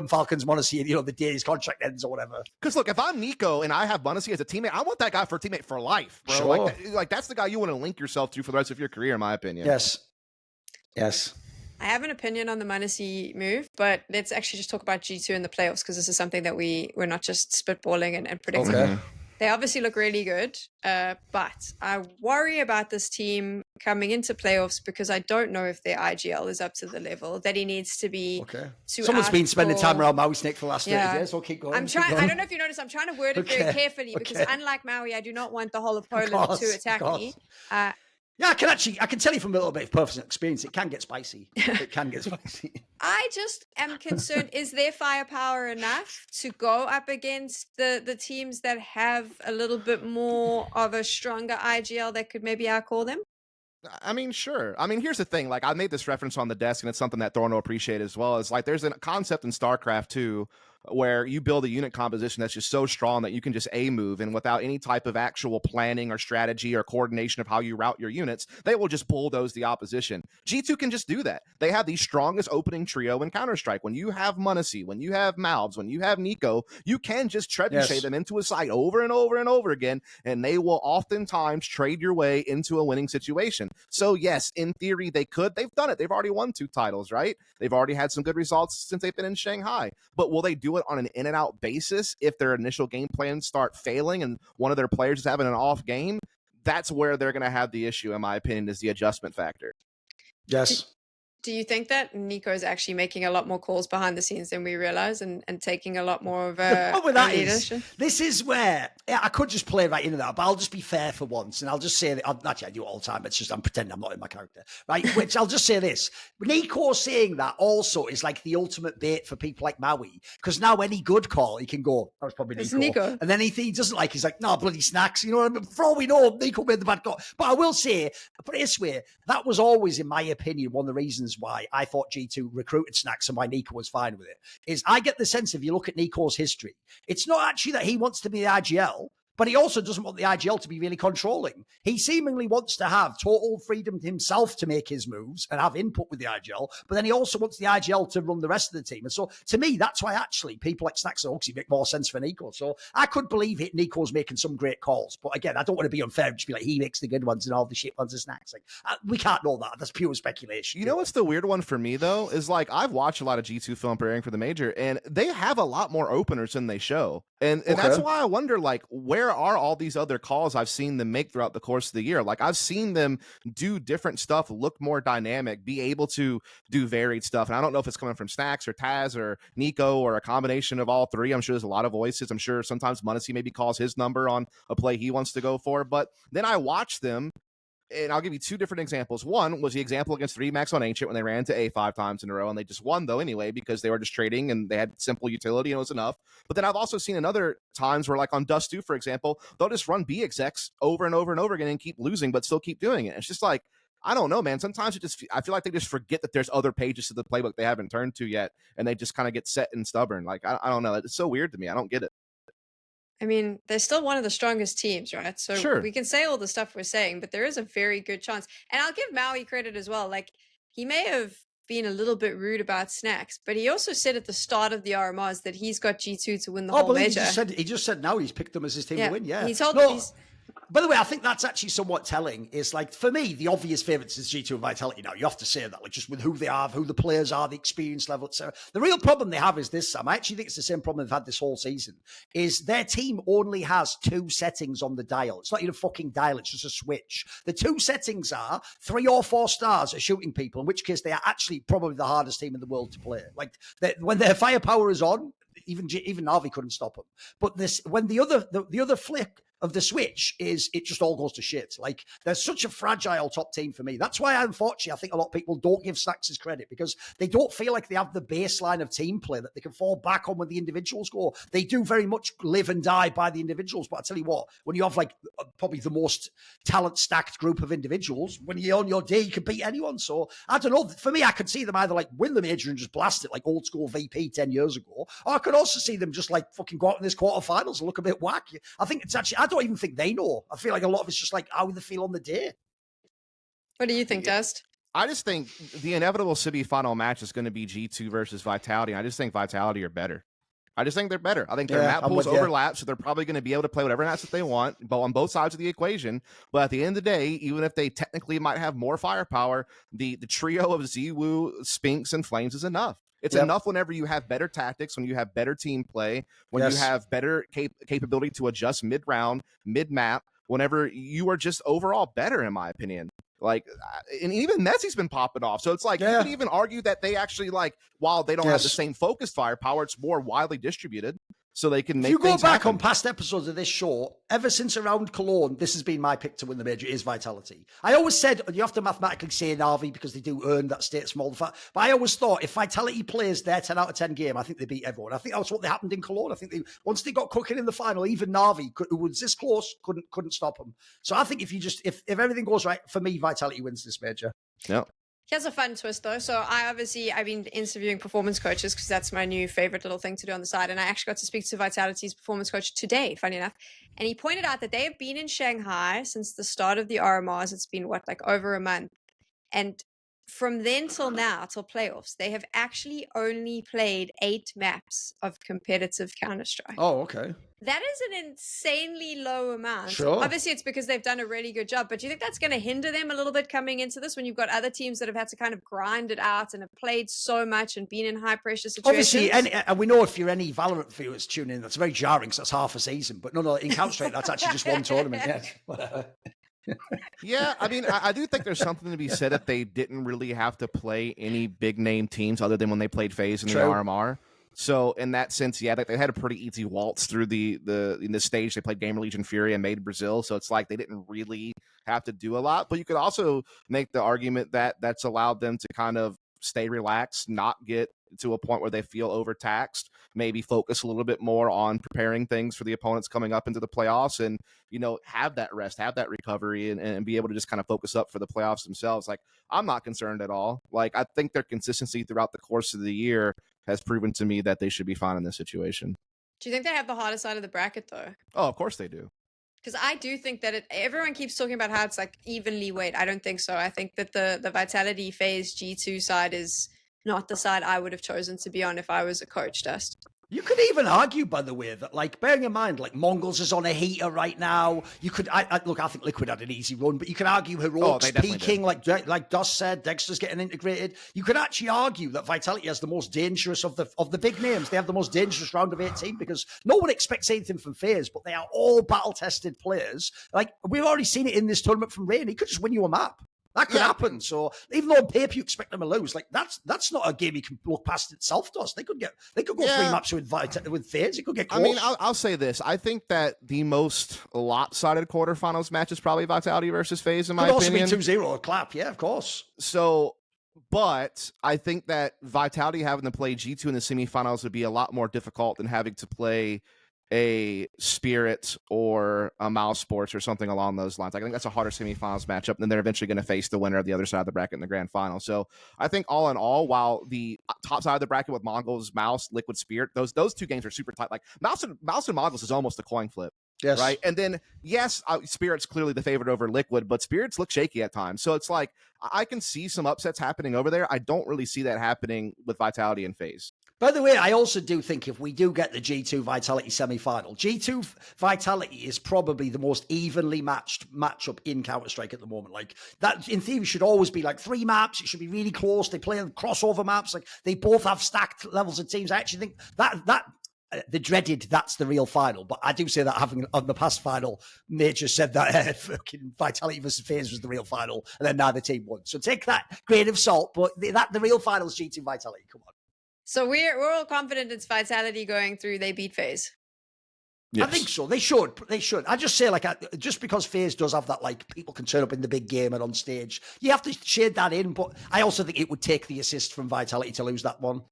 Falcons, m0NESY, and the day his contract ends or whatever. Because look, if I'm Nico and I have m0NESY as a teammate, I want that guy for a teammate for life, bro. Sure. Like that's the guy you want to link yourself to for the rest of your career, in my opinion. Yes. I have an opinion on the m0NESY move, but let's actually just talk about G2 in the playoffs because this is something that we're not just spitballing and predicting. Okay. They obviously look really good, but I worry about this team coming into playoffs because I don't know if their IGL is up to the level that he needs to be. Okay. Someone's been spending time around MOUZ for the last 30 years. So keep going. I don't know if you noticed. I'm trying to word it very carefully because unlike Maui, I do not want the whole of Poland to attack me. Yeah, I can tell you from a little bit of personal experience, it can get spicy. It can get spicy. I just am concerned, is their firepower enough to go up against the teams that have a little bit more of a stronger IGL that could maybe outcall them? I mean, sure. I mean, here's the thing. Like, I made this reference on the desk, and it's something that Thorin will appreciate as well. Is like, there's a concept in StarCraft 2 where you build a unit composition that's just so strong that you can just A move, and without any type of actual planning or strategy or coordination of how you route your units, they will just bulldoze the opposition. G2 can just do that. They have the strongest opening trio in Counter-Strike. When you have dusT, when you have MOUZ, when you have Nico, you can just trebuchet them into a site over and over and over again, and they will oftentimes trade your way into a winning situation. So yes, in theory, they could. They've done it. They've already won 2 titles, right? They've already had some good results since they've been in Shanghai. But will they do it on an in and out basis if their initial game plans start failing and one of their players is having an off game? That's where they're going to have the issue, in my opinion, is the adjustment factor. Yes. Do you think that Nico is actually making a lot more calls behind the scenes than we realize, and taking a lot more of a leadership? This is where I could just play right into that, but I'll just be fair for once, and I'll just say that. Actually, I do it all the time. It's just I'm pretending I'm not in my character, right? Which I'll just say this: Nico saying that also is like the ultimate bait for people like Maui, because now any good call he can go, that was probably Nico. And then he doesn't like. He's like, no, bloody Snax. You know what I mean? For all we know, Nico made the bad call. But I will say, put it this way: that was always, in my opinion, one of the reasons why I thought G2 recruited Snax and why Nico was fine with it, is I get the sense, if you look at Nico's history, it's not actually that he wants to be the IGL, but he also doesn't want the IGL to be really controlling. He seemingly wants to have total freedom himself to make his moves and have input with the IGL, but then he also wants the IGL to run the rest of the team. And so, to me, that's why actually people like Snax and Oxy make more sense for Nico. So I could believe it. Nico's making some great calls, but again, I don't want to be unfair and just be like, he makes the good ones and all the shit ones are Snax. Like, we can't know that. That's pure speculation. You know what's the weird one for me, though, is like, I've watched a lot of G2 film preparing for the major, and they have a lot more openers than they show. And that's why I wonder, like, where are all these other calls I've seen them make throughout the course of the year? Like, I've seen them do different stuff, look more dynamic, be able to do varied stuff. And I don't know if it's coming from Snax or Taz or Nico or a combination of all three. I'm sure there's a lot of voices. I'm sure sometimes dusT maybe calls his number on a play he wants to go for. But then I watch them, and I'll give you 2 different examples. One was the example against 3max on Ancient when they ran to A 5 times in a row, and they just won, though, anyway, because they were just trading and they had simple utility and it was enough. But then I've also seen in other times where, like on dusT, for example, they'll just run B execs over and over and over again and keep losing, but still keep doing it. It's just like, I don't know, man. Sometimes I feel like they just forget that there's other pages to the playbook they haven't turned to yet, and they just kind of get set and stubborn. Like, I don't know. It's so weird to me. I don't get it. I mean, they're still one of the strongest teams, right? So sure, we can say all the stuff we're saying, but there is a very good chance. And I'll give Maui credit as well. Like, he may have been a little bit rude about Snax, but he also said at the start of the RMRs that he's got G2 to win the whole major. He just said now he's picked them as his team to win. Yeah, he told By the way, I think that's actually somewhat telling. Is like, for me, the obvious favourites is G2 and Vitality now. You have to say that, like, just with who they are, who the players are, the experience level, etc. The real problem they have is this, Sam. I actually think it's the same problem they've had this whole season, is their team only has 2 settings on the dial. It's not even a fucking dial, it's just a switch. The 2 settings are 3 or 4 stars at shooting people, in which case they are actually probably the hardest team in the world to play. Like, when their firepower is on, even NAVI couldn't stop them. But when the other flick of the switch is, it just all goes to shit. Like, they're such a fragile top team for me. That's why, unfortunately, I think a lot of people don't give Snax his credit, because they don't feel like they have the baseline of team play that they can fall back on when the individuals go. They do very much live and die by the individuals. But I tell you what, when you have like probably the most talent stacked group of individuals, when you're on your day, you can beat anyone. So I don't know. For me, I could see them either like win the major and just blast it like old school VP 10 years ago, or I could also see them just like fucking go out in this quarterfinals and look a bit wacky. I think it's actually, I don't even think they know. I feel like a lot of it's just like how they feel on the day. What do you think, dusT? I just think the inevitable city final match is going to be G2 versus Vitality. I just think Vitality are better. I just think they're better. I think their map pools overlap, so they're probably going to be able to play whatever maps that they want, but on both sides of the equation. But at the end of the day, even if they technically might have more firepower, the trio of ZWoo, Spinks, and Flames is enough. It's enough whenever you have better tactics, when you have better team play, when you have better capability to adjust mid-round, mid-map, whenever you are just overall better, in my opinion. Like, and even Messi's been popping off. So it's like, you could even argue that they actually, like, while they don't have the same focused firepower, it's more widely distributed. so they can make. If you go back happen. on past episodes of this show, ever since around Cologne, this has been my pick to win the major, is Vitality. I always said you have to mathematically say NAVI because they do earn that status from all the fact. But I always thought if Vitality plays their 10 out of 10 game, I think they beat everyone. I think that's what happened in Cologne. I think once they got cooking in the final, even NAVI, who was this close, couldn't stop them. So I think if everything goes right, for me, Vitality wins this major. Yeah. Here's a fun twist, though. So I've been interviewing performance coaches because that's my new favorite little thing to do on the side. And I actually got to speak to Vitality's performance coach today, funny enough. And he pointed out that they have been in Shanghai since the start of the RMRs. It's been, over a month. And from then till now, till playoffs, they have actually only played 8 maps of competitive Counter-Strike. Oh, okay. That is an insanely low amount. Sure. Obviously, it's because they've done a really good job. But do you think that's going to hinder them a little bit coming into this when you've got other teams that have had to kind of grind it out and have played so much and been in high-pressure situations? Obviously, and we know if you're any Valorant viewers tuning in, that's very jarring because that's half a season. But no, in Counter-Strike, that's actually just one tournament. Yeah, whatever. Yeah, I mean, I do think there's something to be said that they didn't really have to play any big-name teams other than when they played FaZe in the RMR. So in that sense, yeah, they had a pretty easy waltz through in this stage. They played Gamer Legion Fury and made Brazil, so it's like they didn't really have to do a lot. But you could also make the argument that that's allowed them to kind of stay relaxed, not get to a point where they feel overtaxed, maybe focus a little bit more on preparing things for the opponents coming up into the playoffs and, have that rest, have that recovery and be able to just kind of focus up for the playoffs themselves. Like, I'm not concerned at all. Like, I think their consistency throughout the course of the year has proven to me that they should be fine in this situation. Do you think they have the harder side of the bracket, though? Oh, of course they do. Because I do think that everyone keeps talking about how it's like evenly weighted. I don't think so. I think that the Vitality FaZe G2 side is not the side I would have chosen to be on if I was a coach, dusT. You could even argue, by the way, that, like, bearing in mind, like, Mongolz is on a heater right now. You could, look, I think Liquid had an easy run, but you could argue Heroic's peaking, like dusT said, Dexter's getting integrated. You could actually argue that Vitality has the most dangerous of the big names. They have the most dangerous round of 18 because no one expects anything from FaZe, but they are all battle-tested players. Like, we've already seen it in this tournament from Rain. He could just win you a map. That could happen. So even though on paper you expect them to lose, like that's not a game you can look past itself. dusT. They could go 3 maps with FaZe. It could get close. I mean, I'll say this: I think that the most lopsided quarterfinals match is probably Vitality versus FaZe, in my opinion. Also be 2-0 a clap, yeah, of course. So, but I think that Vitality having to play G2 in the semifinals would be a lot more difficult than having to play a Spirit or a MOUZ Sports or something along those lines. I think that's a harder semifinals matchup, and then they're eventually going to face the winner of the other side of the bracket in the grand final. So I think all in all, while the top side of the bracket with Mongolz, MOUZ, Liquid, Spirit, those 2 games are super tight. Like MOUZ and Mongolz is almost a coin flip. Yes. Right. And then, yes, Spirit's clearly the favorite over Liquid, but Spirits look shaky at times. So it's like I can see some upsets happening over there. I don't really see that happening with Vitality and FaZe. By the way, I also do think if we do get the G2 Vitality semi-final, G2 Vitality is probably the most evenly matched matchup in Counter-Strike at the moment. Like, that, in theory, should always be like 3 maps. It should be really close. They play crossover maps. Like, they both have stacked levels of teams. I actually think that the dreaded that's the real final. But I do say that having on the past final, Major said that fucking Vitality versus FaZe was the real final, and then neither team won. So take that grain of salt. But the real final is G2 Vitality. Come on. So we're all confident it's Vitality going through. They beat FaZe. Yes. I think so. They should. I just say, like, just because FaZe does have that, like, people can turn up in the big game and on stage, you have to shade that in. But I also think it would take the assist from Vitality to lose that one.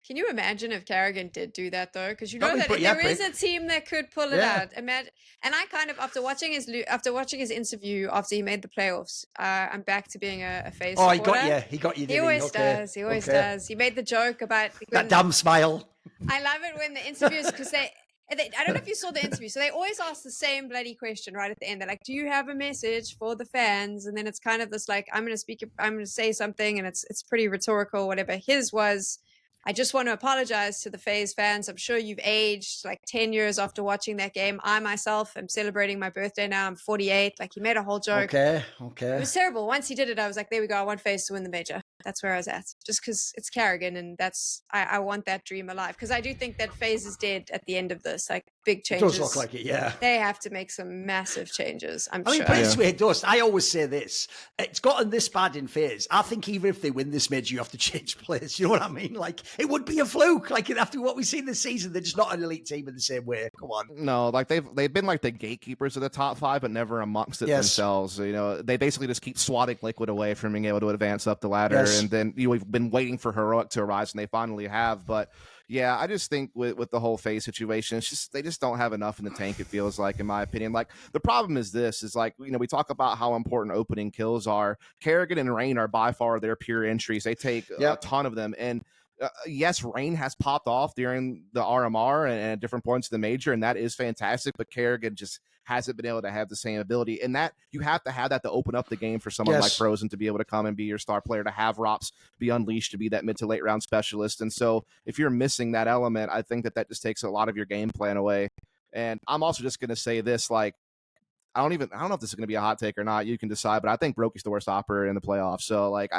Can you imagine if Karrigan did do that, though? Because you know that there is a team that could pull it out. Imagine, and I kind of, after watching his interview after he made the playoffs, I'm back to being a FaZe supporter. He got you. He always does. He always does. He made the joke about that dumb smile. I love it when the interviews, because I don't know if you saw the interview. So they always ask the same bloody question right at the end. They're like, "Do you have a message for the fans?" And then it's kind of this like, I'm going to say something, and it's pretty rhetorical, whatever. His was, I just want to apologize to the FaZe fans. I'm sure you've aged like 10 years after watching that game. I myself am celebrating my birthday now. I'm 48. Like, he made a whole joke. Okay. It was terrible. Once he did it, I was like, there we go. I want FaZe to win the major. That's where I was at. Just because it's Kerrigan, and I want that dream alive. Because I do think that FaZe is dead at the end of this. Like, big changes. It does look like it, yeah. They have to make some massive changes, I'm sure. I mean, put it this way, it does. I always say this. It's gotten this bad in FaZe. I think even if they win this major, you have to change players. You know what I mean? Like, it would be a fluke. Like, after what we've seen this season, they're just not an elite team in the same way. Come on. No, like they've been like the gatekeepers of the top 5, but never amongst it themselves. You know, they basically just keep swatting Liquid away from being able to advance up the ladder. And then we've been waiting for Heroic to arise, and they finally have. But yeah, I just think with the whole FaZe situation, it's just they just don't have enough in the tank, it feels like, in my opinion. Like, the problem is this, is like, you know, we talk about how important opening kills are. Kerrigan and Rain are by far their pure entries. They take a ton of them. And yes, Rain has popped off during the RMR and at different points of the major, and that is fantastic, but Kerrigan just hasn't been able to have the same ability. And that you have to have that to open up the game for someone like Frozen to be able to come and be your star player, to have Rops be unleashed, to be that mid to late round specialist. And so if you're missing that element, I think that just takes a lot of your game plan away. And I'm also just going to say this, like, I don't know if this is going to be a hot take or not. You can decide, but I think Brokey's the worst operator in the playoffs. So, like,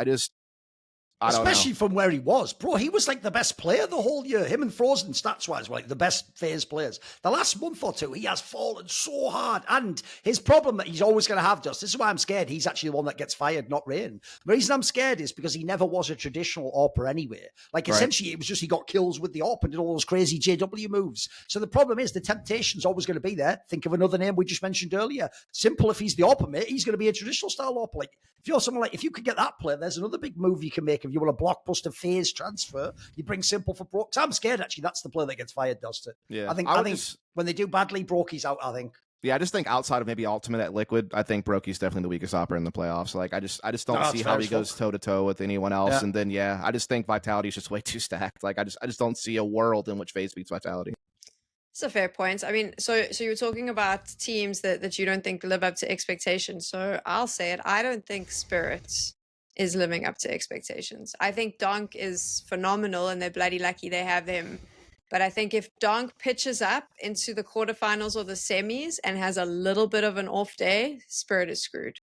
especially from where he was. Bro, he was like the best player the whole year. Him and Frozen, stats-wise, were like the best FaZe players. The last month or two, he has fallen so hard. And his problem that he's always going to have, dusT, this is why I'm scared. He's actually the one that gets fired, not Rain. The reason I'm scared is because he never was a traditional AWPer anyway. Like, essentially, it was just he got kills with the AWP and did all those crazy JW moves. So the problem is the temptation's always going to be there. Think of another name we just mentioned earlier. Simple, if he's the AWPer, mate, he's going to be a traditional style AWPer. Like, if you're someone like, if you could get that player, there's another big move you can make. If you want a blockbuster FaZe transfer, you bring Simple for Broke. I'm scared, actually, that's the player that gets fired, dusT. Yeah. I think when they do badly, Brokey's out, I think. Yeah, I just think outside of maybe Ultimate at Liquid, I think Brokey's definitely the weakest operator in the playoffs. Like, I just don't see how he goes toe-to-toe with anyone else. Yeah. And then, I just think Vitality is just way too stacked. Like, I just don't see a world in which FaZe beats Vitality. It's a fair point. I mean, so you're talking about teams that you don't think live up to expectations. So I'll say it. I don't think Spirit is living up to expectations. I think donk is phenomenal, and they're bloody lucky they have him. But I think if donk pitches up into the quarterfinals or the semis and has a little bit of an off day, Spirit is screwed.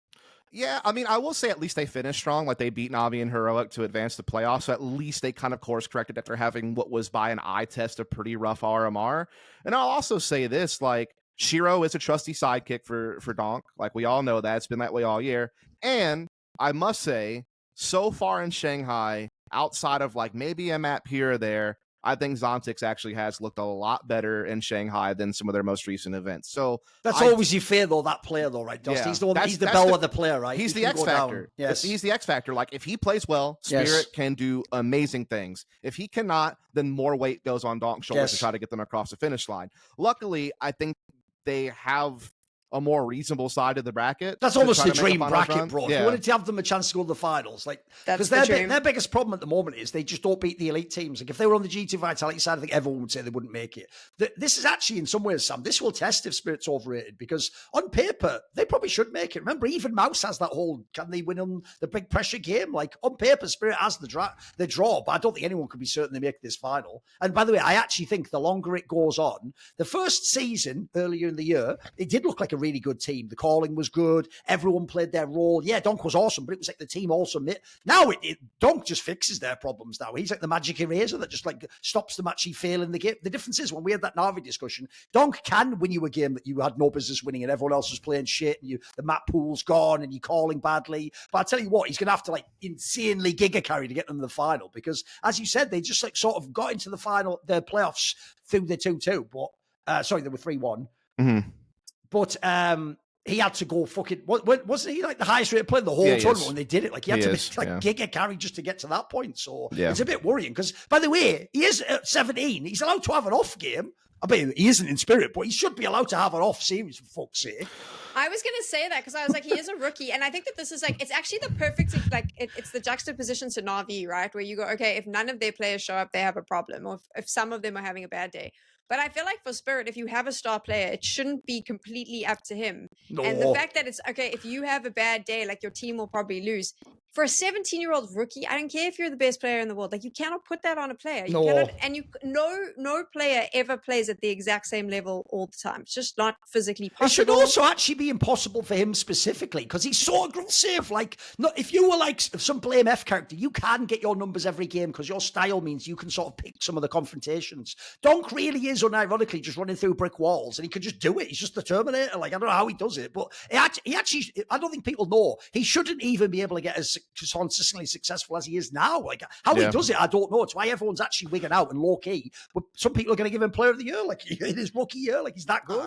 Yeah, I mean, I will say at least they finished strong. Like, they beat NAVI and Heroic to advance the playoffs. So at least they kind of course corrected after having what was by an eye test a pretty rough RMR. And I'll also say this, like, Shiro is a trusty sidekick for donk. Like, we all know that. It's been that way all year. And I must say, so far in Shanghai, outside of like maybe a map here or there, I think Zontix actually has looked a lot better in Shanghai than some of their most recent events. So that's always your fear, though, that player, though, right, dusT? He's the one. He's the bell of the player, right? He's the X factor. Yes, he's the X factor. Like, if he plays well, Spirit can do amazing things. If he cannot, then more weight goes on donk's shoulders to try to get them across the finish line. Luckily, I think they have a more reasonable side of the bracket. That's almost the dream bracket, bro. If you wanted to have them a chance to go to the finals, like, because their biggest problem at the moment is they just don't beat the elite teams. Like, if they were on the G2 Vitality side, I think everyone would say they wouldn't make it. This is actually, in some ways, Sam, this will test if Spirit's overrated, because on paper, they probably should make it. Remember, even MOUZ has that whole, can they win on the big pressure game? Like, on paper, Spirit has the draw, but I don't think anyone could be certain they make this final. And by the way, I actually think the longer it goes on, the first season, earlier in the year, it did look like a really good team. The calling was good. Everyone played their role. Yeah, donk was awesome, but it was like the team also. Now donk just fixes their problems now. He's like the magic eraser that just like stops them actually failing the game. The difference is, when we had that NAVI discussion, donk can win you a game that you had no business winning and everyone else was playing shit and the map pool's gone and you're calling badly. But I tell you what, he's going to have to like insanely giga carry to get them to the final, because as you said, they just like sort of got into the final, the playoffs through the 2-2, but sorry, they were 3-1. Mm-hmm. But he had to go fucking, wasn't he like the highest rated player in the whole tournament when they did it? Like, he had to be giga carry just to get to that point. So it's a bit worrying, because, by the way, he is at 17. He's allowed to have an off game. I mean, he isn't in Spirit, but he should be allowed to have an off series, for fuck's sake. I was going to say that, because I was like, he is a rookie. And I think that this is like, it's actually the perfect, like, it's the juxtaposition to NAVI, right? Where you go, okay, if none of their players show up, they have a problem. Or if some of them are having a bad day. But I feel like for Spirit, if you have a star player, it shouldn't be completely up to him. No. And the fact that it's, okay, if you have a bad day, like, your team will probably lose. for a 17-year-old rookie, I don't care if you're the best player in the world. Like, you cannot put that on a player. You cannot, and no player ever plays at the exact same level all the time. It's just not physically possible. It should also actually be impossible for him specifically because he's so aggressive. Like, if you were like some blame F character, you can get your numbers every game because your style means you can sort of pick some of the confrontations. Donk really is unironically just running through brick walls, and he can just do it. He's just the Terminator. Like, I don't know how he does it, but he actually, I don't think people know, he shouldn't even be able to get as consistently successful as he is now. Like, how he does it, I don't know. It's why everyone's actually wigging out and low key. But some people are going to give him Player of the Year, like in his rookie year, like he's that good.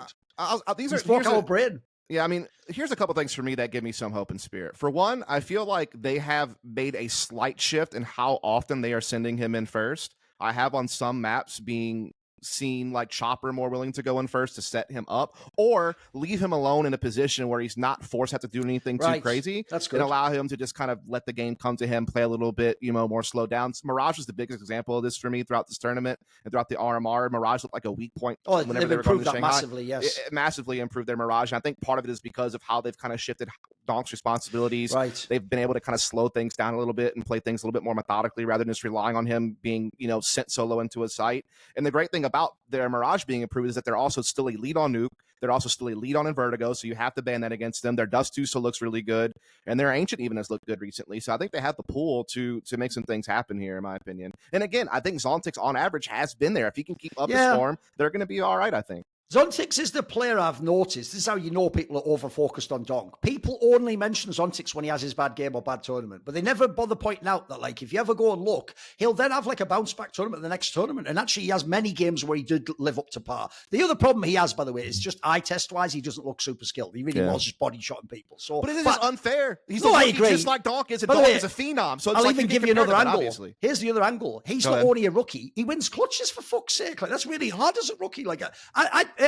These he's are our brain. Yeah, I mean, here's a couple things for me that give me some hope and spirit. For one, I feel like they have made a slight shift in how often they are sending him in first. I have on some maps being seen like Chopper more willing to go in first to set him up or leave him alone in a position where he's not forced to have to do anything too crazy. That's good. And allow him to just kind of let the game come to him, play a little bit, more slowed down. MOUZ is the biggest example of this for me throughout this tournament and throughout the RMR. MOUZ looked like a weak point whenever they were going to Shanghai. Massively, yes. It massively improved their MOUZ. And I think part of it is because of how they've kind of shifted donk's responsibilities. Right. They've been able to kind of slow things down a little bit and play things a little bit more methodically rather than just relying on him being, sent solo into a site. And the great thing about their MOUZ being improved is that they're also still elite on Nuke. They're also still elite on Invertigo, so you have to ban that against them. Their dusT still looks really good, and their Ancient even has looked good recently. So I think they have the pool to make some things happen here, in my opinion. And again, I think Zontix on average has been there. If he can keep up his form, they're going to be all right, I think. Zontix is the player I've noticed. This is how you know people are over-focused on Donk. People only mention Zontix when he has his bad game or bad tournament, but they never bother pointing out that, like, if you ever go and look, he'll then have, like, a bounce-back tournament the next tournament, and actually he has many games where he did live up to par. The other problem he has, by the way, is just eye test-wise, he doesn't look super skilled. He really was just body-shotting people. So, but it is just unfair. He's I agree. Just like Donk is, and Donk is a phenom. So it's I'll even give you another angle. Obviously. Here's the other angle. He's not only a rookie, he wins clutches, for fuck's sake. Like, that's really hard as a rookie. Like,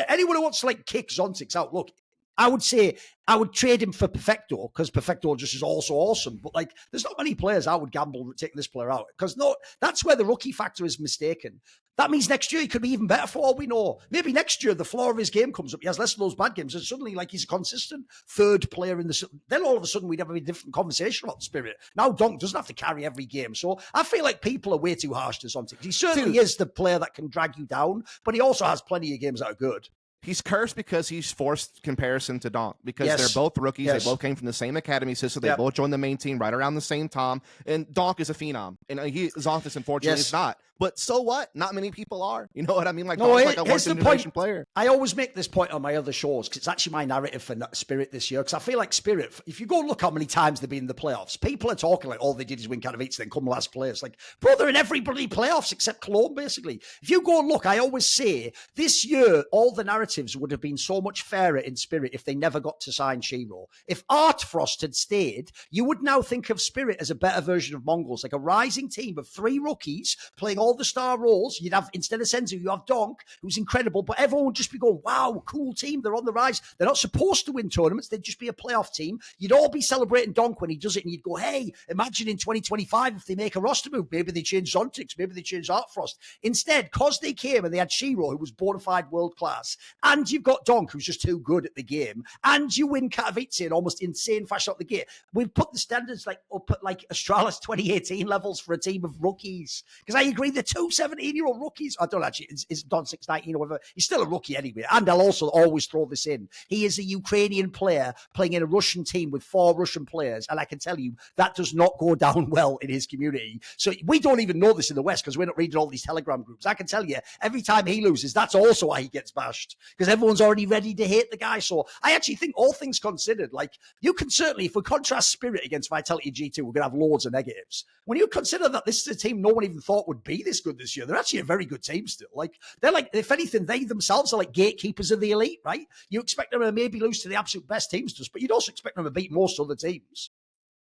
anyone who wants to, like, kick Zontix out, look, I would say I would trade him for Perfecto because Perfecto just is also awesome. But, like, there's not many players I would gamble taking this player out because that's where the rookie factor is mistaken. That means next year he could be even better for all we know. Maybe next year the floor of his game comes up. He has less of those bad games, and suddenly, like, he's a consistent third player in the. Then all of a sudden we'd have a different conversation about the Spirit. Now Donk doesn't have to carry every game, so I feel like people are way too harsh to Zontix. He certainly is the player that can drag you down, but he also has plenty of games that are good. He's cursed because he's forced comparison to Donk because they're both rookies. They both came from the same academy system. They both joined the main team right around the same time. And Donk is a phenom. And Zontix, unfortunately, is not. But so what? Not many people are. You know what I mean? Like, Donk's like a once-in-a-generation player. I always make this point on my other shows because it's actually my narrative for Spirit this year. Because I feel like Spirit, if you go look how many times they've been in the playoffs, people are talking like all they did is win Katowice, then come last place. Like, bro, they're in every bloody playoffs except Cologne, basically. If you go and look, I always say this year, all the narratives would have been so much fairer in Spirit if they never got to sign Shiro. If Art Frost had stayed, you would now think of Spirit as a better version of Mongolz, like a rising team of 3 rookies playing all the star roles. You'd have, instead of Senzu, you have Donk, who's incredible, but everyone would just be going, wow, cool team, they're on the rise. They're not supposed to win tournaments, they'd just be a playoff team. You'd all be celebrating Donk when he does it, and you'd go, hey, imagine in 2025 if they make a roster move, maybe they change Zontix, maybe they change Art Frost. Instead, because they came and they had Shiro, who was bona fide world class, and you've got Donk, who's just too good at the game, and you win Katowice in almost insane fashion at the gate. We've put the standards like up at like Astralis 2018 levels for a team of rookies. Because I agree, the 17-year-old rookies, I don't actually, is Don 619 or whatever, he's still a rookie anyway. And I'll also always throw this in. He is a Ukrainian player playing in a Russian team with 4 Russian players. And I can tell you, that does not go down well in his community. So we don't even know this in the West because we're not reading all these Telegram groups. I can tell you, every time he loses, that's also why he gets bashed. Because everyone's already ready to hate the guy. So I actually think all things considered, like, you can certainly, if we contrast Spirit against Vitality G2, we're going to have loads of negatives. When you consider that this is a team no one even thought would be this good this year, they're actually a very good team still. Like, they're like, if anything, they themselves are like gatekeepers of the elite, right? You expect them to maybe lose to the absolute best teams just, but you'd also expect them to beat most other teams.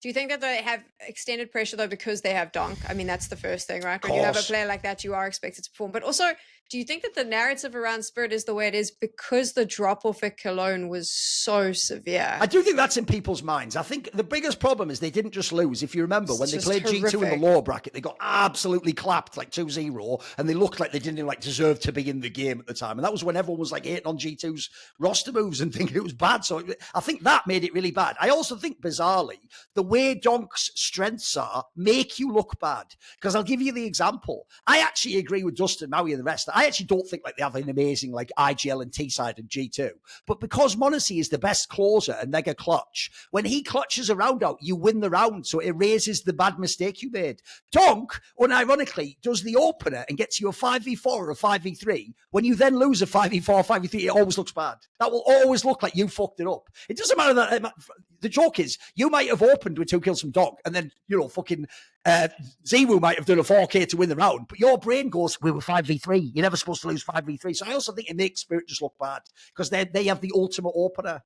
Do you think that they have extended pressure, though, because they have Donk? I mean, that's the first thing, right? When you have a player like that, you are expected to perform. But also, Do you think that the narrative around Spirit is the way it is because the drop-off at Cologne was so severe? I do think that's in people's minds. I think the biggest problem is they didn't just lose. If you remember, when they played G2 in the lower bracket, they got absolutely clapped, like 2-0, and they looked like they didn't like deserve to be in the game at the time. And that was when everyone was like hating on G2's roster moves and thinking it was bad. So I think that made it really bad. I also think, bizarrely, the way donk's strengths are make you look bad. Because I'll give you the example. I actually agree with dusT and MOUZ and the rest. I actually don't think like they have an amazing like IGL and T-side and G2. But because m0NESY is the best closer and mega clutch, when he clutches a round out, you win the round. So it erases the bad mistake you made. donk, unironically, does the opener and gets you a 5v4 or a 5v3. When you then lose a 5v4, 5v3, it always looks bad. That will always look like you fucked it up. It doesn't matter that the joke is you might have opened with 2 kills from donk and then, you know, fucking Ziwu might have done a 4K to win the round, but your brain goes, we were 5v3. You're never supposed to lose 5v3. So I also think it makes Spirit just look bad because they have the ultimate opener.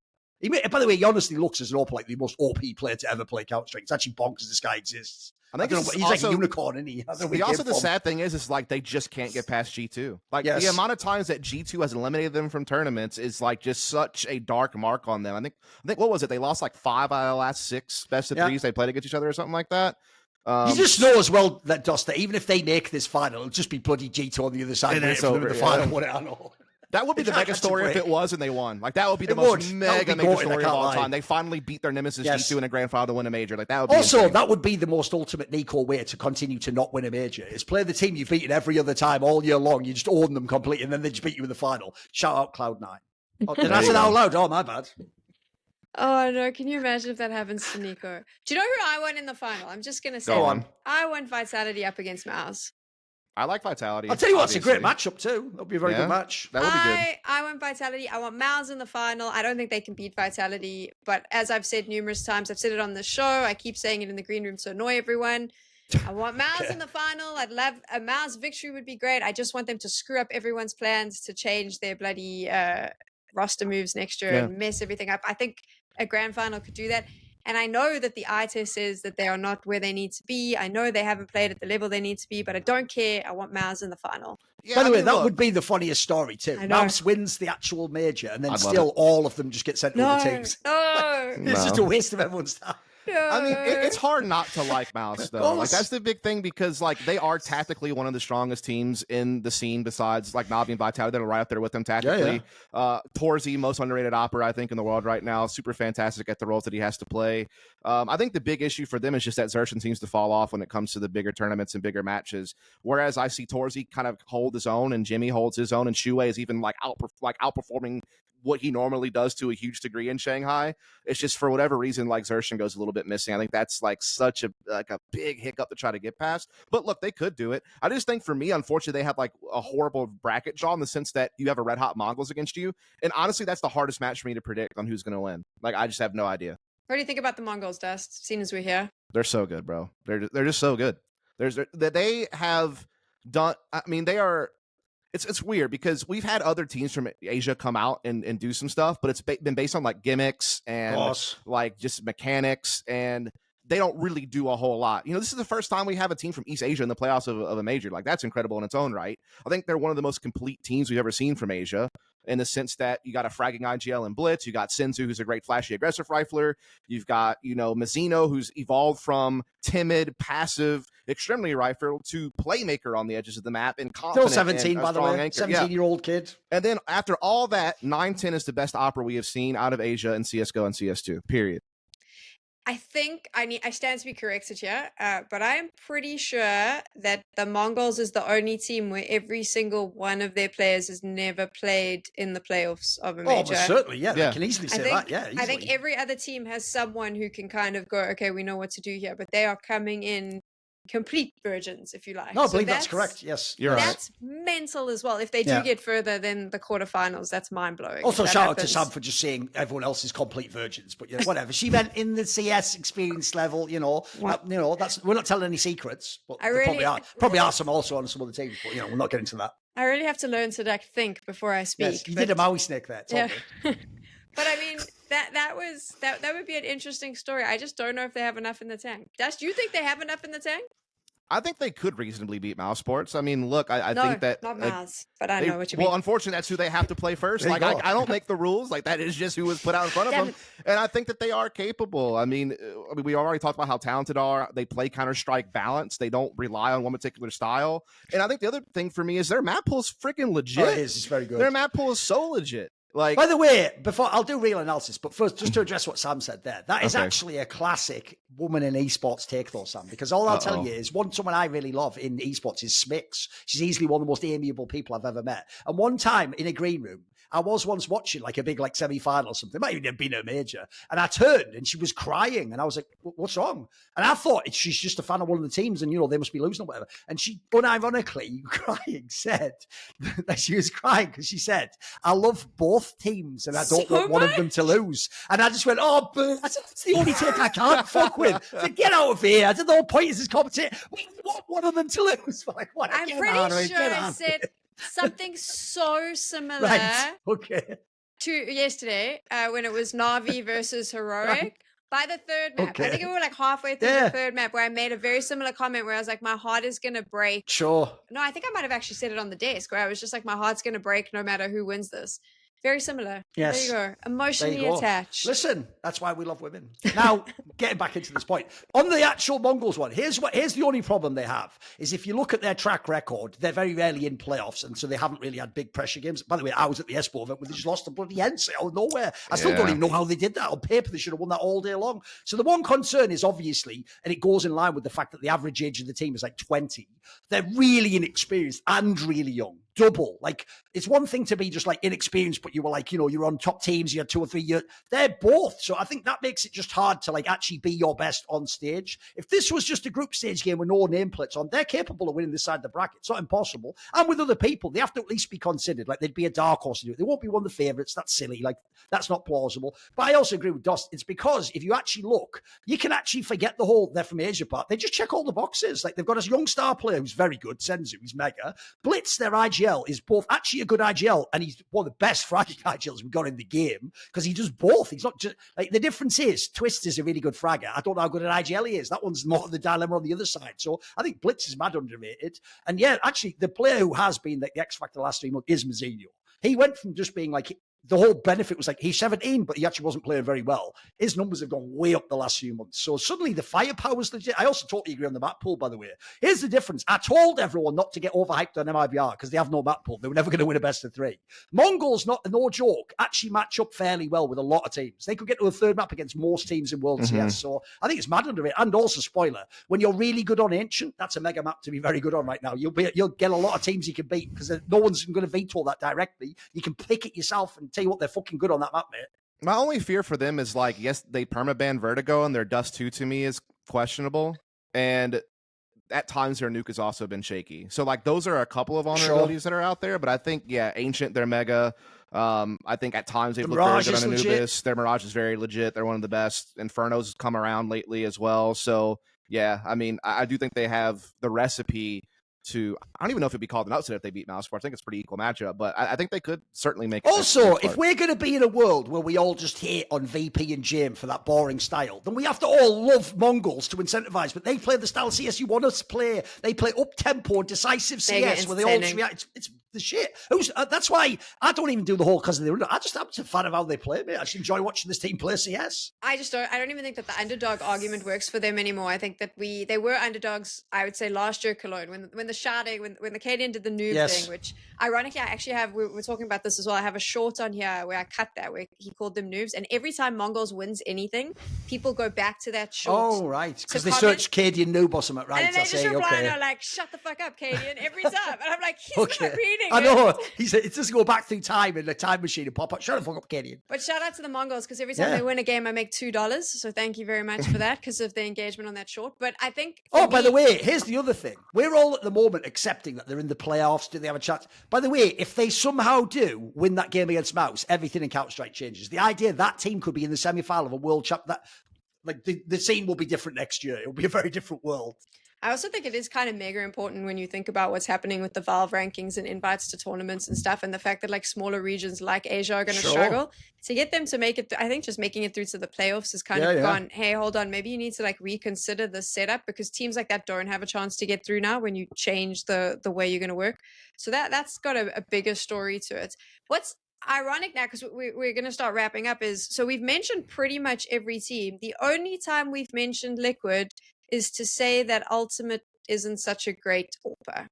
By the way, he honestly looks as an like the most OP player to ever play Counter-Strike. It's actually bonkers this guy exists. I think he's like a unicorn, isn't he? The sad thing is like they just can't get past G2. Like the amount of times that G2 has eliminated them from tournaments is like just such a dark mark on them. I think what was it? They lost like 5 out of the last 6 best of 3s they played against each other or something like that. You just know as well that dusT, that even if they make this final, it'll just be bloody G2 on the other side. It's over, the final. What I know. That would be the mega story if it was and they won. Like that would be the most mega story of all time. They finally beat their nemesis G2 in a grand final to win a major. Like that would be insane. That would be the most ultimate Nico way to continue to not win a major. Is play the team you've beaten every other time all year long. You just own them completely, and then they just beat you in the final. Shout out Cloud9. Oh, did I say that out loud? Oh, my bad. Oh no! Can you imagine if that happens to Nico? Do you know who I won in the final? I'm just gonna say, Go on. I won Vitality up against MOUZ. I like Vitality. I'll tell you what, it's a great matchup too. That'll be a very good match. That would be good. I want Vitality. I want MOUZ in the final. I don't think they can beat Vitality, but as I've said numerous times, I've said it on the show. I keep saying it in the green room to annoy everyone. I want MOUZ in the final. I'd love a MOUZ victory would be great. I just want them to screw up everyone's plans to change their bloody roster moves next year and mess everything up. I think a grand final could do that. And I know that the eye test says that they are not where they need to be. I know they haven't played at the level they need to be, but I don't care. I want MOUZ in the final. Yeah, by the way, that would be the funniest story too. MOUZ wins the actual major, and then still all of them just get sent to other teams. It's just a waste of everyone's time. I mean, it's hard not to like MOUZ though. Like that's the big thing because like they are tactically one of the strongest teams in the scene besides like NAVI and Vitality that are right up there with them tactically. TorzY, most underrated opera I think in the world right now. Super fantastic at the roles that he has to play. I think the big issue for them is just that Xerxen seems to fall off when it comes to the bigger tournaments and bigger matches. Whereas I see TorzY kind of hold his own and Jimmy holds his own and Shui is even like outperforming what he normally does to a huge degree in Shanghai. It's just for whatever reason, like Xerxen goes a little bit missing. I think that's like such a big hiccup to try to get past. But look, they could do it. I just think for me, unfortunately, they have like a horrible bracket draw in the sense that you have a red hot Mongolz against you. And honestly, that's the hardest match for me to predict on who's going to win. Like, I just have no idea. What do you think about the Mongolz, dusT, seeing as we're here? They're so good, bro. They're just so good. They have done, I mean, they are, it's weird because we've had other teams from Asia come out and do some stuff, but it's been based on like gimmicks and like just mechanics, and they don't really do a whole lot. You know, this is the first time we have a team from East Asia in the playoffs of a major. Like, that's incredible in its own right. I think they're one of the most complete teams we've ever seen from Asia, in the sense that you got a fragging IGL and Blitz. You got Senzu, who's a great flashy aggressive rifler. You've got, you know, Mizzino, who's evolved from timid, passive, extremely rifle to playmaker on the edges of the map and confident. Still 17, by the way. Anchor. 17-year-old kid. And then after all that, 9-10 is the best opera we have seen out of Asia in CSGO and CS2, period. I think I stand to be corrected here, but I'm pretty sure that the Mongolz is the only team where every single one of their players has never played in the playoffs of a major. Oh, certainly, yeah. They can easily say that, yeah. Easily. I think every other team has someone who can kind of go, okay, we know what to do here, but they are coming in complete virgins, if you like. No, I believe that's correct. Yes, you're right. That's mental as well. If they do get further than the quarterfinals, that's mind-blowing. Also, shout out to Sam for just saying everyone else is complete virgins, but yeah, whatever. She meant in the CS experience level, you know, that's, we're not telling any secrets, but probably are some also on some other teams, but you know, we're not getting to that. I really have to learn to think before I speak. Yes, you did a Maui snake there. Yeah. But I mean, that would be an interesting story. I just don't know if they have enough in the tank. dusT, do you think they have enough in the tank? I think they could reasonably beat MOUZ Sports. I mean, look, I no, think that not MOUZ, but I know what you mean. Well, unfortunately, that's who they have to play first. Like, I don't make the rules. Like, that is just who was put out in front of them. And I think that they are capable. I mean, we already talked about how talented they play Counter-Strike balance. They don't rely on one particular style. And I think the other thing for me is their map pool is freaking legit. Oh, it is. It's very good. Their map pool is so legit. Like, by the way, before I'll do real analysis, but first, just to address what Sam said there, that is actually a classic woman in esports take, though, Sam. Because all I'll tell you is someone I really love in esports is Smix. She's easily one of the most amiable people I've ever met. And one time in a green room, I was once watching like a big like semi-final or something. It might even have been a major. And I turned and she was crying. And I was like, what's wrong? And I thought she's just a fan of one of the teams and, they must be losing or whatever. And she unironically, crying, said that she was crying because she said, I love both teams and I don't want one of them to lose. And I just went, oh, but that's the only take I can't fuck with. So get out of here. I said, the whole point is this competition. We want one of them to lose. Like, what? I'm pretty sure I said something so similar to yesterday when it was Navi versus Heroic. Right. By the third map. I think we were like halfway through the third map where I made a very similar comment where I was like, my heart is going to break. Sure. No, I think I might have actually said it on the desk where I was just like, my heart's going to break no matter who wins this. Very similar. Yes. There you go. Emotionally attached. Listen, that's why we love women. Now, getting back into this point. On the actual Mongolz one, here's the only problem they have, is if you look at their track record, they're very rarely in playoffs, and so they haven't really had big pressure games. By the way, I was at the Espo event where they just lost the bloody Ense out of nowhere. I still don't even know how they did that. On paper, they should have won that all day long. So the one concern is obviously, and it goes in line with the fact that the average age of the team is like 20. They're really inexperienced and really young. Double. Like, it's one thing to be just like inexperienced, but you were like, you're on top teams, you had 2 or 3 years. They're both. So I think that makes it just hard to like actually be your best on stage. If this was just a group stage game with no nameplates on, they're capable of winning this side of the bracket. It's not impossible. And with other people, they have to at least be considered. Like, they'd be a dark horse to do it. They won't be one of the favorites. That's silly. Like, that's not plausible. But I also agree with dusT. It's because if you actually look, you can actually forget the whole they're from Asia part. They just check all the boxes. Like, they've got a young star player who's very good. Senzu, he's mega. Blitz, their IGL, is both actually a good IGL, and he's one of the best fragging IGLs we've got in the game because he does both. He's not just like, the difference is Twist is a really good fragger. I don't know how good an IGL he is. That one's more the dilemma on the other side. So I think Blitz is mad underrated. And yeah, actually, the player who has been the X Factor the last 3 months is Mouzinho. He went from just being like, the whole benefit was like, he's 17, but he actually wasn't playing very well. His numbers have gone way up the last few months. So suddenly the firepower was legit. I also totally agree on the map pool, by the way. Here's the difference. I told everyone not to get overhyped on MIBR because they have no map pool. They were never going to win a best of 3. Mongolz, no joke, actually match up fairly well with a lot of teams. They could get to a third map against most teams in World CS. So I think it's mad underrated. And also, spoiler, when you're really good on Ancient, that's a mega map to be very good on right now. You'll get a lot of teams you can beat because no one's going to veto that directly. You can pick it yourself and tell you what, they're fucking good on that map, mate. My only fear for them is like, yes, they permaban Vertigo and their dusT 2 to me is questionable. And at times their nuke has also been shaky. So like, those are a couple of vulnerabilities that are out there. But I think, Ancient, they're mega. I think at times they've looked very good on Anubis. Their Mirage is very legit. They're one of the best. Inferno's come around lately as well. So yeah, I mean, I do think they have the recipe to, I don't even know if it'd be called an upset if they beat MOUZ Sports. I think it's a pretty equal matchup, but I think they could certainly make it. Also, if we're going to be in a world where we all just hate on VP and Jim for that boring style, then we have to all love Mongolz to incentivize, but they play the style of CS you want us to play. They play up-tempo, decisive CS where they all just react. It's the shit. That's why I don't even do the whole because of the I just am a fan of how they play, mate. I just enjoy watching this team play CS. I don't even think that the underdog argument works for them anymore. I think that they were underdogs, I would say, last year, Cologne, when the sharding, when the Canadian did the noob thing, which ironically I actually have, we're talking about this as well. I have a short on here where I cut that, where he called them noobs. And every time Mongolz wins anything, people go back to that short. Oh, right. Because they search Cadian noob or something, right? And then they just reply and are like, shut the fuck up, Cadian, every time. And I'm like, he's not reading I know. It doesn't go back through time in a time machine and pop up. Shut the fuck up, Cadian. But shout out to the Mongolz because every time they win a game, I make $2. So thank you very much for that because of the engagement on that short. But I think... by the way, here's the other thing. We're all at the moment accepting that they're in the playoffs. Do they have a chance? By the way, if they somehow do win that game against MOUZ, everything in Counter-Strike changes. The idea that team could be in the semi-final of a world champ, that like the scene will be different next year. It'll be a very different world. I also think it is kind of mega important when you think about what's happening with the Valve rankings and invites to tournaments and stuff, and the fact that like smaller regions like Asia are going to struggle. To get them to make it, I think just making it through to the playoffs is kind of gone, hey, hold on, maybe you need to like reconsider the setup, because teams like that don't have a chance to get through now when you change the way you're going to work. So that's got a bigger story to it. What's ironic now, because we're going to start wrapping up, is so we've mentioned pretty much every team. The only time we've mentioned Liquid is to say that Ultimate isn't such a great AWPer.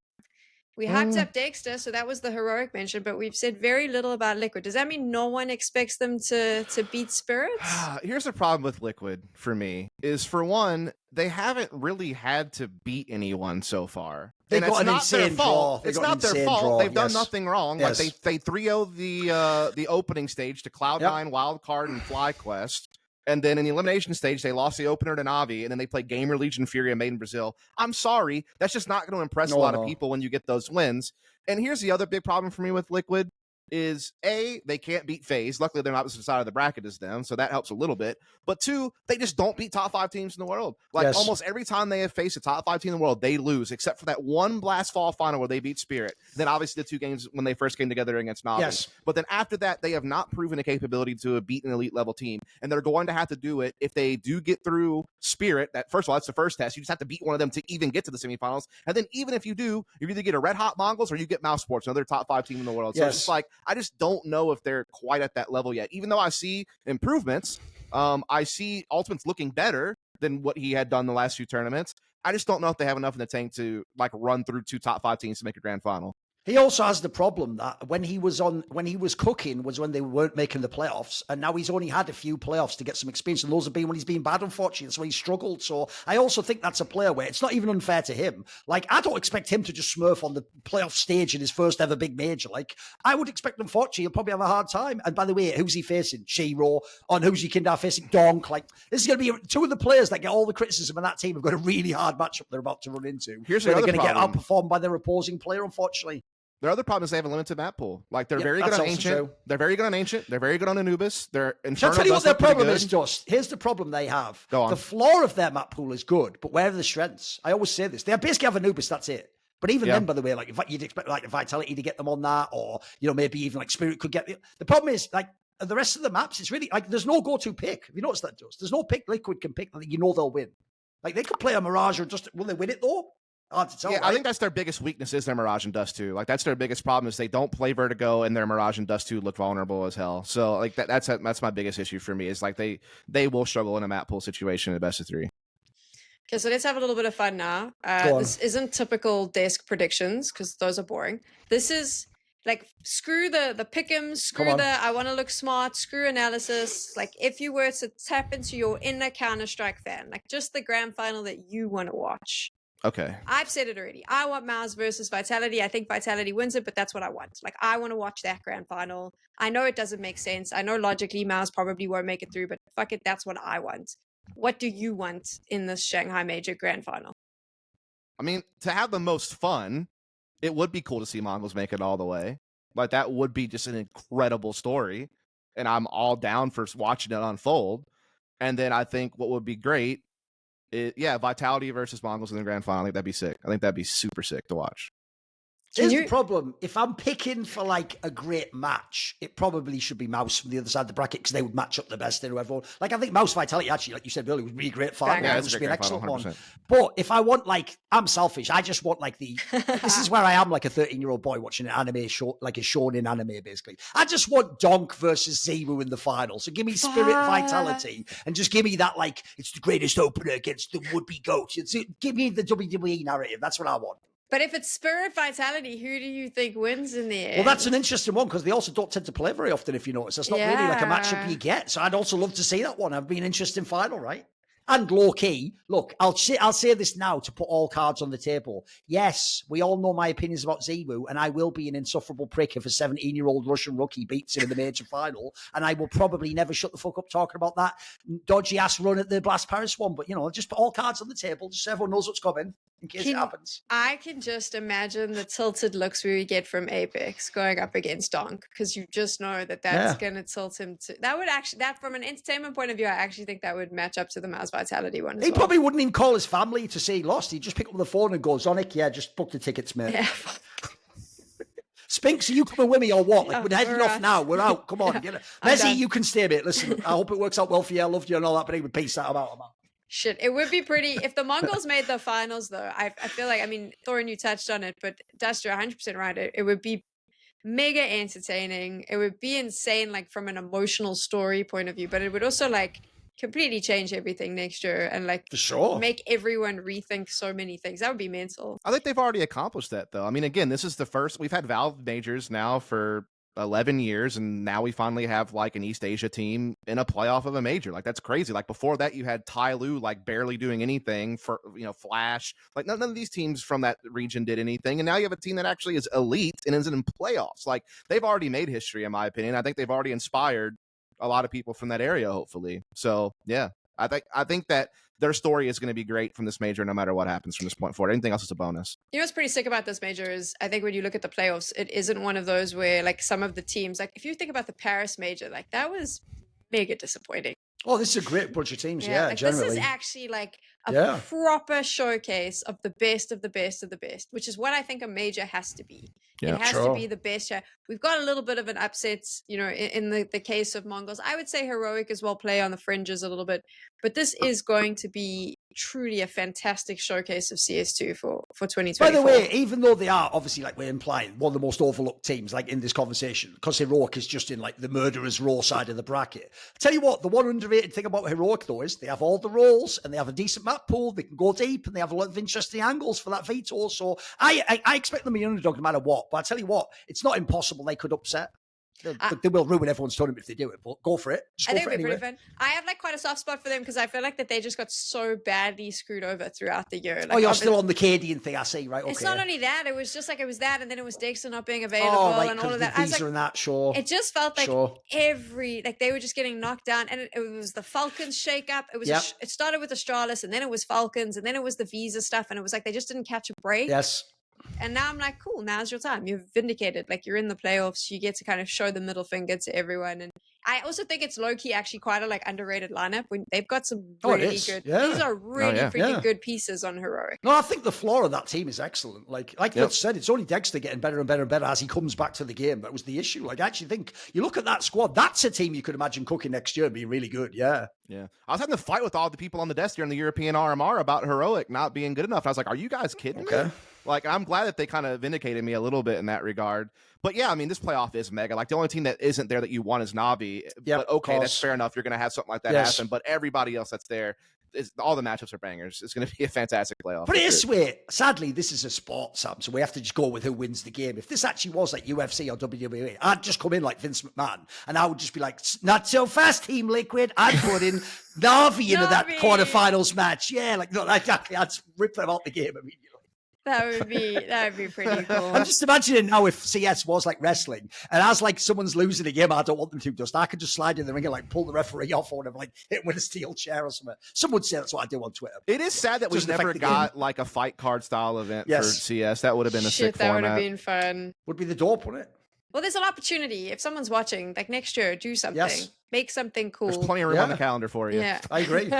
We hyped up dexter, so that was the heroic mention, but we've said very little about Liquid. Does that mean no one expects them to beat Spirits? Here's the problem with Liquid for me, is for one, they haven't really had to beat anyone so far. They got an insane draw. It's not their fault. They've done nothing wrong. Like they 3-0 the opening stage to Cloud9, Wildcard, and FlyQuest. And then in the elimination stage, they lost the opener to NAVI, and then they played Gamer Legion Furia made in Brazil. I'm sorry. That's just not going to impress a lot of people when you get those wins. And here's the other big problem for me with Liquid is, A, they can't beat FaZe. Luckily, they're not the side of the bracket as them, so that helps a little bit. But two, they just don't beat top 5 teams in the world. Like almost every time they have faced a top 5 team in the world, they lose, except for that one Blast Fall final where they beat Spirit. Then obviously the 2 games when they first came together against NAVI. But then after that, they have not proven a capability to beat an elite level team, and they're going to have to do it if they do get through Spirit. That first of all, that's the first test. You just have to beat one of them to even get to the semifinals. And then even if you do, you either get a red hot Mongolz or you get MOUZ Sports, another top 5 team in the world. So it's just like, I just don't know if they're quite at that level yet. Even though I see improvements, I see Ultimate's looking better than what he had done the last few tournaments. I just don't know if they have enough in the tank to like run through 2 top 5 teams to make a grand final. He also has the problem that when he was cooking was when they weren't making the playoffs, and now he's only had a few playoffs to get some experience, and those have been when he's been bad, unfortunately. That's when he's struggled. So I also think that's a player where it's not even unfair to him. Like, I don't expect him to just smurf on the playoff stage in his first ever big major. Like, I would expect, unfortunately, he'll probably have a hard time. And by the way, who's he facing? Shiro. On who's he Kindar facing? Donk. Like, this is going to be 2 of the players that get all the criticism, and that team have got a really hard matchup they're about to run into. Here's they're going to get outperformed by their opposing player, unfortunately. Their other problem is they have a limited map pool. Like, they're very good on Ancient. They're very good on Ancient. They're very good on Anubis. They're Inferno. I'll tell you what their problem is, dusT. Here's the problem they have. Go on. The floor of their map pool is good, but where are the strengths? I always say this. They basically have Anubis, that's it. But even then, by the way, like, you'd expect like the Vitality to get them on that, or, you know, maybe even like Spirit could get the problem is, like, the rest of the maps, it's really like there's no go-to pick. Have you noticed that, dusT? There's no pick Liquid can pick that you know they'll win. Like, they could play a Mirage or just, will they win it though? Hard to tell, yeah, right? I think that's their biggest weakness is their Mirage and dusT 2. Like, that's their biggest problem is they don't play Vertigo, and their Mirage and dusT 2 look vulnerable as hell. So like that's my biggest issue for me is like they will struggle in a map pool situation at best of 3. Okay, so let's have a little bit of fun now. This isn't typical desk predictions because those are boring. This is like, screw the pick'ems, screw the I want to look smart, screw analysis. Like, if you were to tap into your inner Counter-Strike fan, like just the grand final that you want to watch. Okay. I've said it already. I want MOUZ versus Vitality. I think Vitality wins it, but that's what I want. Like, I want to watch that grand final. I know it doesn't make sense. I know logically MOUZ probably won't make it through, but fuck it, that's what I want. What do you want in this Shanghai Major grand final? I mean, to have the most fun, it would be cool to see Mongolz make it all the way. Like, that would be just an incredible story, and I'm all down for watching it unfold. And then I think what would be great, Vitality versus Mongolz in the grand final. I think that'd be sick. I think that'd be super sick to watch. Here's the problem. If I'm picking for like a great match, it probably should be MOUZ from the other side of the bracket because they would match up the best into everyone. Like, I think MOUZ Vitality, actually, like you said earlier, was really great fun. Yeah, it would be an excellent one. But if I want, like, I'm selfish. I just want like this is where I am, like a 13-year-old boy watching an anime show, like a shonen anime, basically. I just want Donk versus ZywOo in the final. So give me Spirit Vitality and just give me that, like, it's the greatest opener against the would-be GOAT. Give me the WWE narrative. That's what I want. But if it's Spirit Vitality, who do you think wins in the end? Well, that's an interesting one because they also don't tend to play very often, if you notice. That's not really like a matchup you get. So I'd also love to see that one. It'd be an interesting final, right? And low-key, look, I'll say this now to put all cards on the table. Yes, we all know my opinions about ZywOo, and I will be an insufferable prick if a 17-year-old Russian rookie beats him in the major final, and I will probably never shut the fuck up talking about that dodgy-ass run at the Blast Paris one. But, you know, just put all cards on the table just so everyone knows what's coming. in case it happens. I can just imagine the tilted looks we get from Apex going up against Donk, because you just know that that's going to tilt him to. That would actually, that from an entertainment point of view, I actually think that would match up to the MOUZ Vitality one. He probably wouldn't even call his family to say he lost. He'd just pick up the phone and go, Zonic, yeah, just book the tickets, mate. Yeah. Spinks, are you coming with me or what? Like, we're heading off now. We're out. Come on. Messi, you can stay, mate. Listen, I hope it works out well for you. I loved you and all that, but anyway, peace out. I'm out. Shit, it would be pretty if the Mongolz made the finals, though. I feel like, I mean, Thorin, you touched on it, but dusT, you're 100% right. It would be mega entertaining. It would be insane, like from an emotional story point of view, but it would also like completely change everything next year and like for sure make everyone rethink so many things. That would be mental. I think they've already accomplished that, though. I mean, again, this is the first we've had Valve majors now for 11 years, and now we finally have like an East Asia team in a playoff of a major. Like, that's crazy. Like, before that you had Tyloo like barely doing anything for, you know, Flash. Like, none of these teams from that region did anything, and now you have a team that actually is elite and is in playoffs. Like, they've already made history, in my opinion. I think they've already inspired a lot of people from that area, hopefully. So yeah, I think that their story is going to be great from this major, no matter what happens from this point forward. Anything else is a bonus. You know what's pretty sick about this major is, I think when you look at the playoffs, it isn't one of those where like some of the teams, like if you think about the Paris major, like that was mega disappointing. Oh, this is a great bunch of teams. Yeah, like, generally. This is actually like a proper showcase of the best of the best of the best, which is what I think a major has to be. It has to be the best. We've got a little bit of an upset, you know, in the case of Mongolz. I would say Heroic as well play on the fringes a little bit, but this is going to be truly a fantastic showcase of CS2 for 2024. By the way, even though they are obviously, like we're implying, one of the most overlooked teams like in this conversation, because Heroic is just in like the murderer's row side of the bracket. I tell you what, the one underrated thing about Heroic though is they have all the roles and they have a decent map pool. They can go deep and they have a lot of interesting angles for that veto. So I expect them to be underdog no matter what. But I tell you what, it's not impossible they could upset. They will ruin everyone's tournament if they do it, but go for it. Just go for it anyway. Pretty fun. I have like quite a soft spot for them because I feel like that they just got so badly screwed over throughout the year. Like, oh, you're still on the Cadian thing, I see, right? Okay. It's not only that, it was just like it was that, and then it was Dexter not being available and all of that. Visa and that, sure. It just felt like like they were just getting knocked down, and it was the Falcons shake up. It was it started with Astralis, and then it was Falcons, and then it was the Visa stuff, and it was like they just didn't catch a break. Yes. And now I'm like, cool, now's your time. You're vindicated. Like, you're in the playoffs. You get to kind of show the middle finger to everyone. And I also think it's low-key actually quite a like underrated lineup. When they've got some really good. Yeah. These are really freaking good pieces on Heroic. No, I think the floor of that team is excellent. Like Phil said, it's only Dexter getting better and better and better as he comes back to the game. That was the issue. Like, I actually think you look at that squad, that's a team you could imagine cooking next year and being really good. Yeah. Yeah. I was having to fight with all the people on the desk during the European RMR about Heroic not being good enough. I was like, are you guys kidding me? Like, I'm glad that they kind of vindicated me a little bit in that regard. But yeah, I mean, this playoff is mega. Like, the only team that isn't there that you want is NAVI. Yeah, but okay, that's fair enough. You're going to have something like that happen. But everybody else that's there, all the matchups are bangers. It's going to be a fantastic playoff. Put it this way, sadly, this is a sport, Sam, so we have to just go with who wins the game. If this actually was like UFC or WWE, I'd just come in like Vince McMahon, and I would just be like, not so fast, Team Liquid. I'd put in NAVI into that quarterfinals match. Yeah, like, no, exactly. I'd rip them out the game immediately. That would be pretty cool. I'm just imagining now if CS was like wrestling, and as like someone's losing a game, I don't want them to dusT. I could just slide in the ring and like pull the referee off or whatever, like hit him with a steel chair or something. Some would say that's what I do on Twitter. It is sad that we've never got like a fight card style event for CS. That would have been a sick format. That would have been fun. Would be the dope, wouldn't it? Well, there's an opportunity. If somene's watching, like next year, do something. Yes. Make something cool. There's plenty of room on the calendar for you. Yeah. I agree.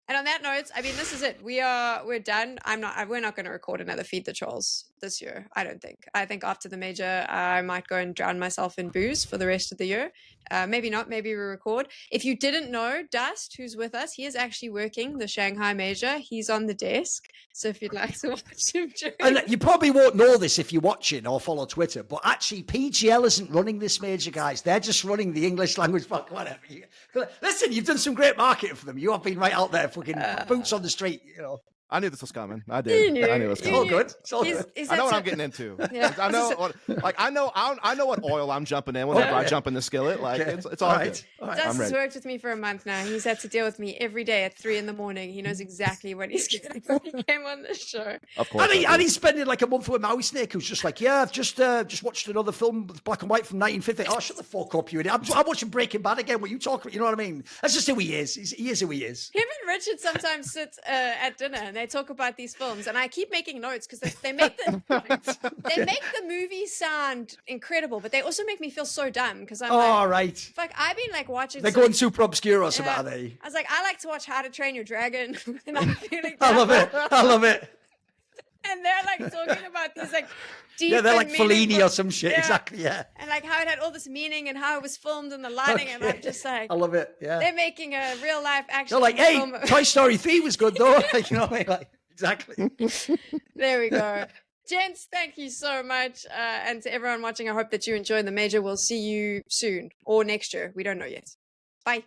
And on that note, I mean, this is it. We're done. We're not going to record another Feed the Trolls this year. I don't think. I think after the major, I might go and drown myself in booze for the rest of the year. Maybe not. Maybe we record. If you didn't know, dusT, who's with us, he is actually working the Shanghai Major. He's on the desk. So if you'd like to watch him and you probably won't know this if you're watching or follow Twitter, but actually PGL isn't running this major, guys. They're just running the English language book, whatever. Listen, you've done some great marketing for them. You have been right out there, fucking boots on the street, you know. I knew this was coming. I did. I knew it was coming. It's all good. It's all good. I know what I'm getting into. Yeah. I know what oil I'm jumping in whenever I jump in the skillet. Like it's all good. dusT has worked with me for a month now. He's had to deal with me every day at 3 a.m. He knows exactly what he's getting when he came on this show. Of course. And he's spending like a month with Maui Snake, who's just like, yeah, I've just watched another film, black and white from 1950. Oh, shut the fuck up, you idiot. I'm watching Breaking Bad again. What you talking about? You know what I mean? That's just who he is. He is who he is. Him and Richard sometimes sit at dinner and and they talk about these films, and I keep making notes because they make the movie sound incredible, but they also make me feel so dumb because I'm right. Like I've been like watching. They're going super obscure or something, are they? I was like, I like to watch How to Train Your Dragon, and I'm feeling. I love it. And they're like talking about these like deep. Yeah, they're like Fellini or some shit. Yeah. Exactly. Yeah. And like how it had all this meaning and how it was filmed and the lighting, and I'm just like, I love it. Yeah. They're making a real life action. They're like, hey, film. Toy Story 3 was good though. You know what I mean? Like, exactly. There we go. Gents, thank you so much. And to everyone watching, I hope that you enjoyed the major. We'll see you soon or next year. We don't know yet. Bye.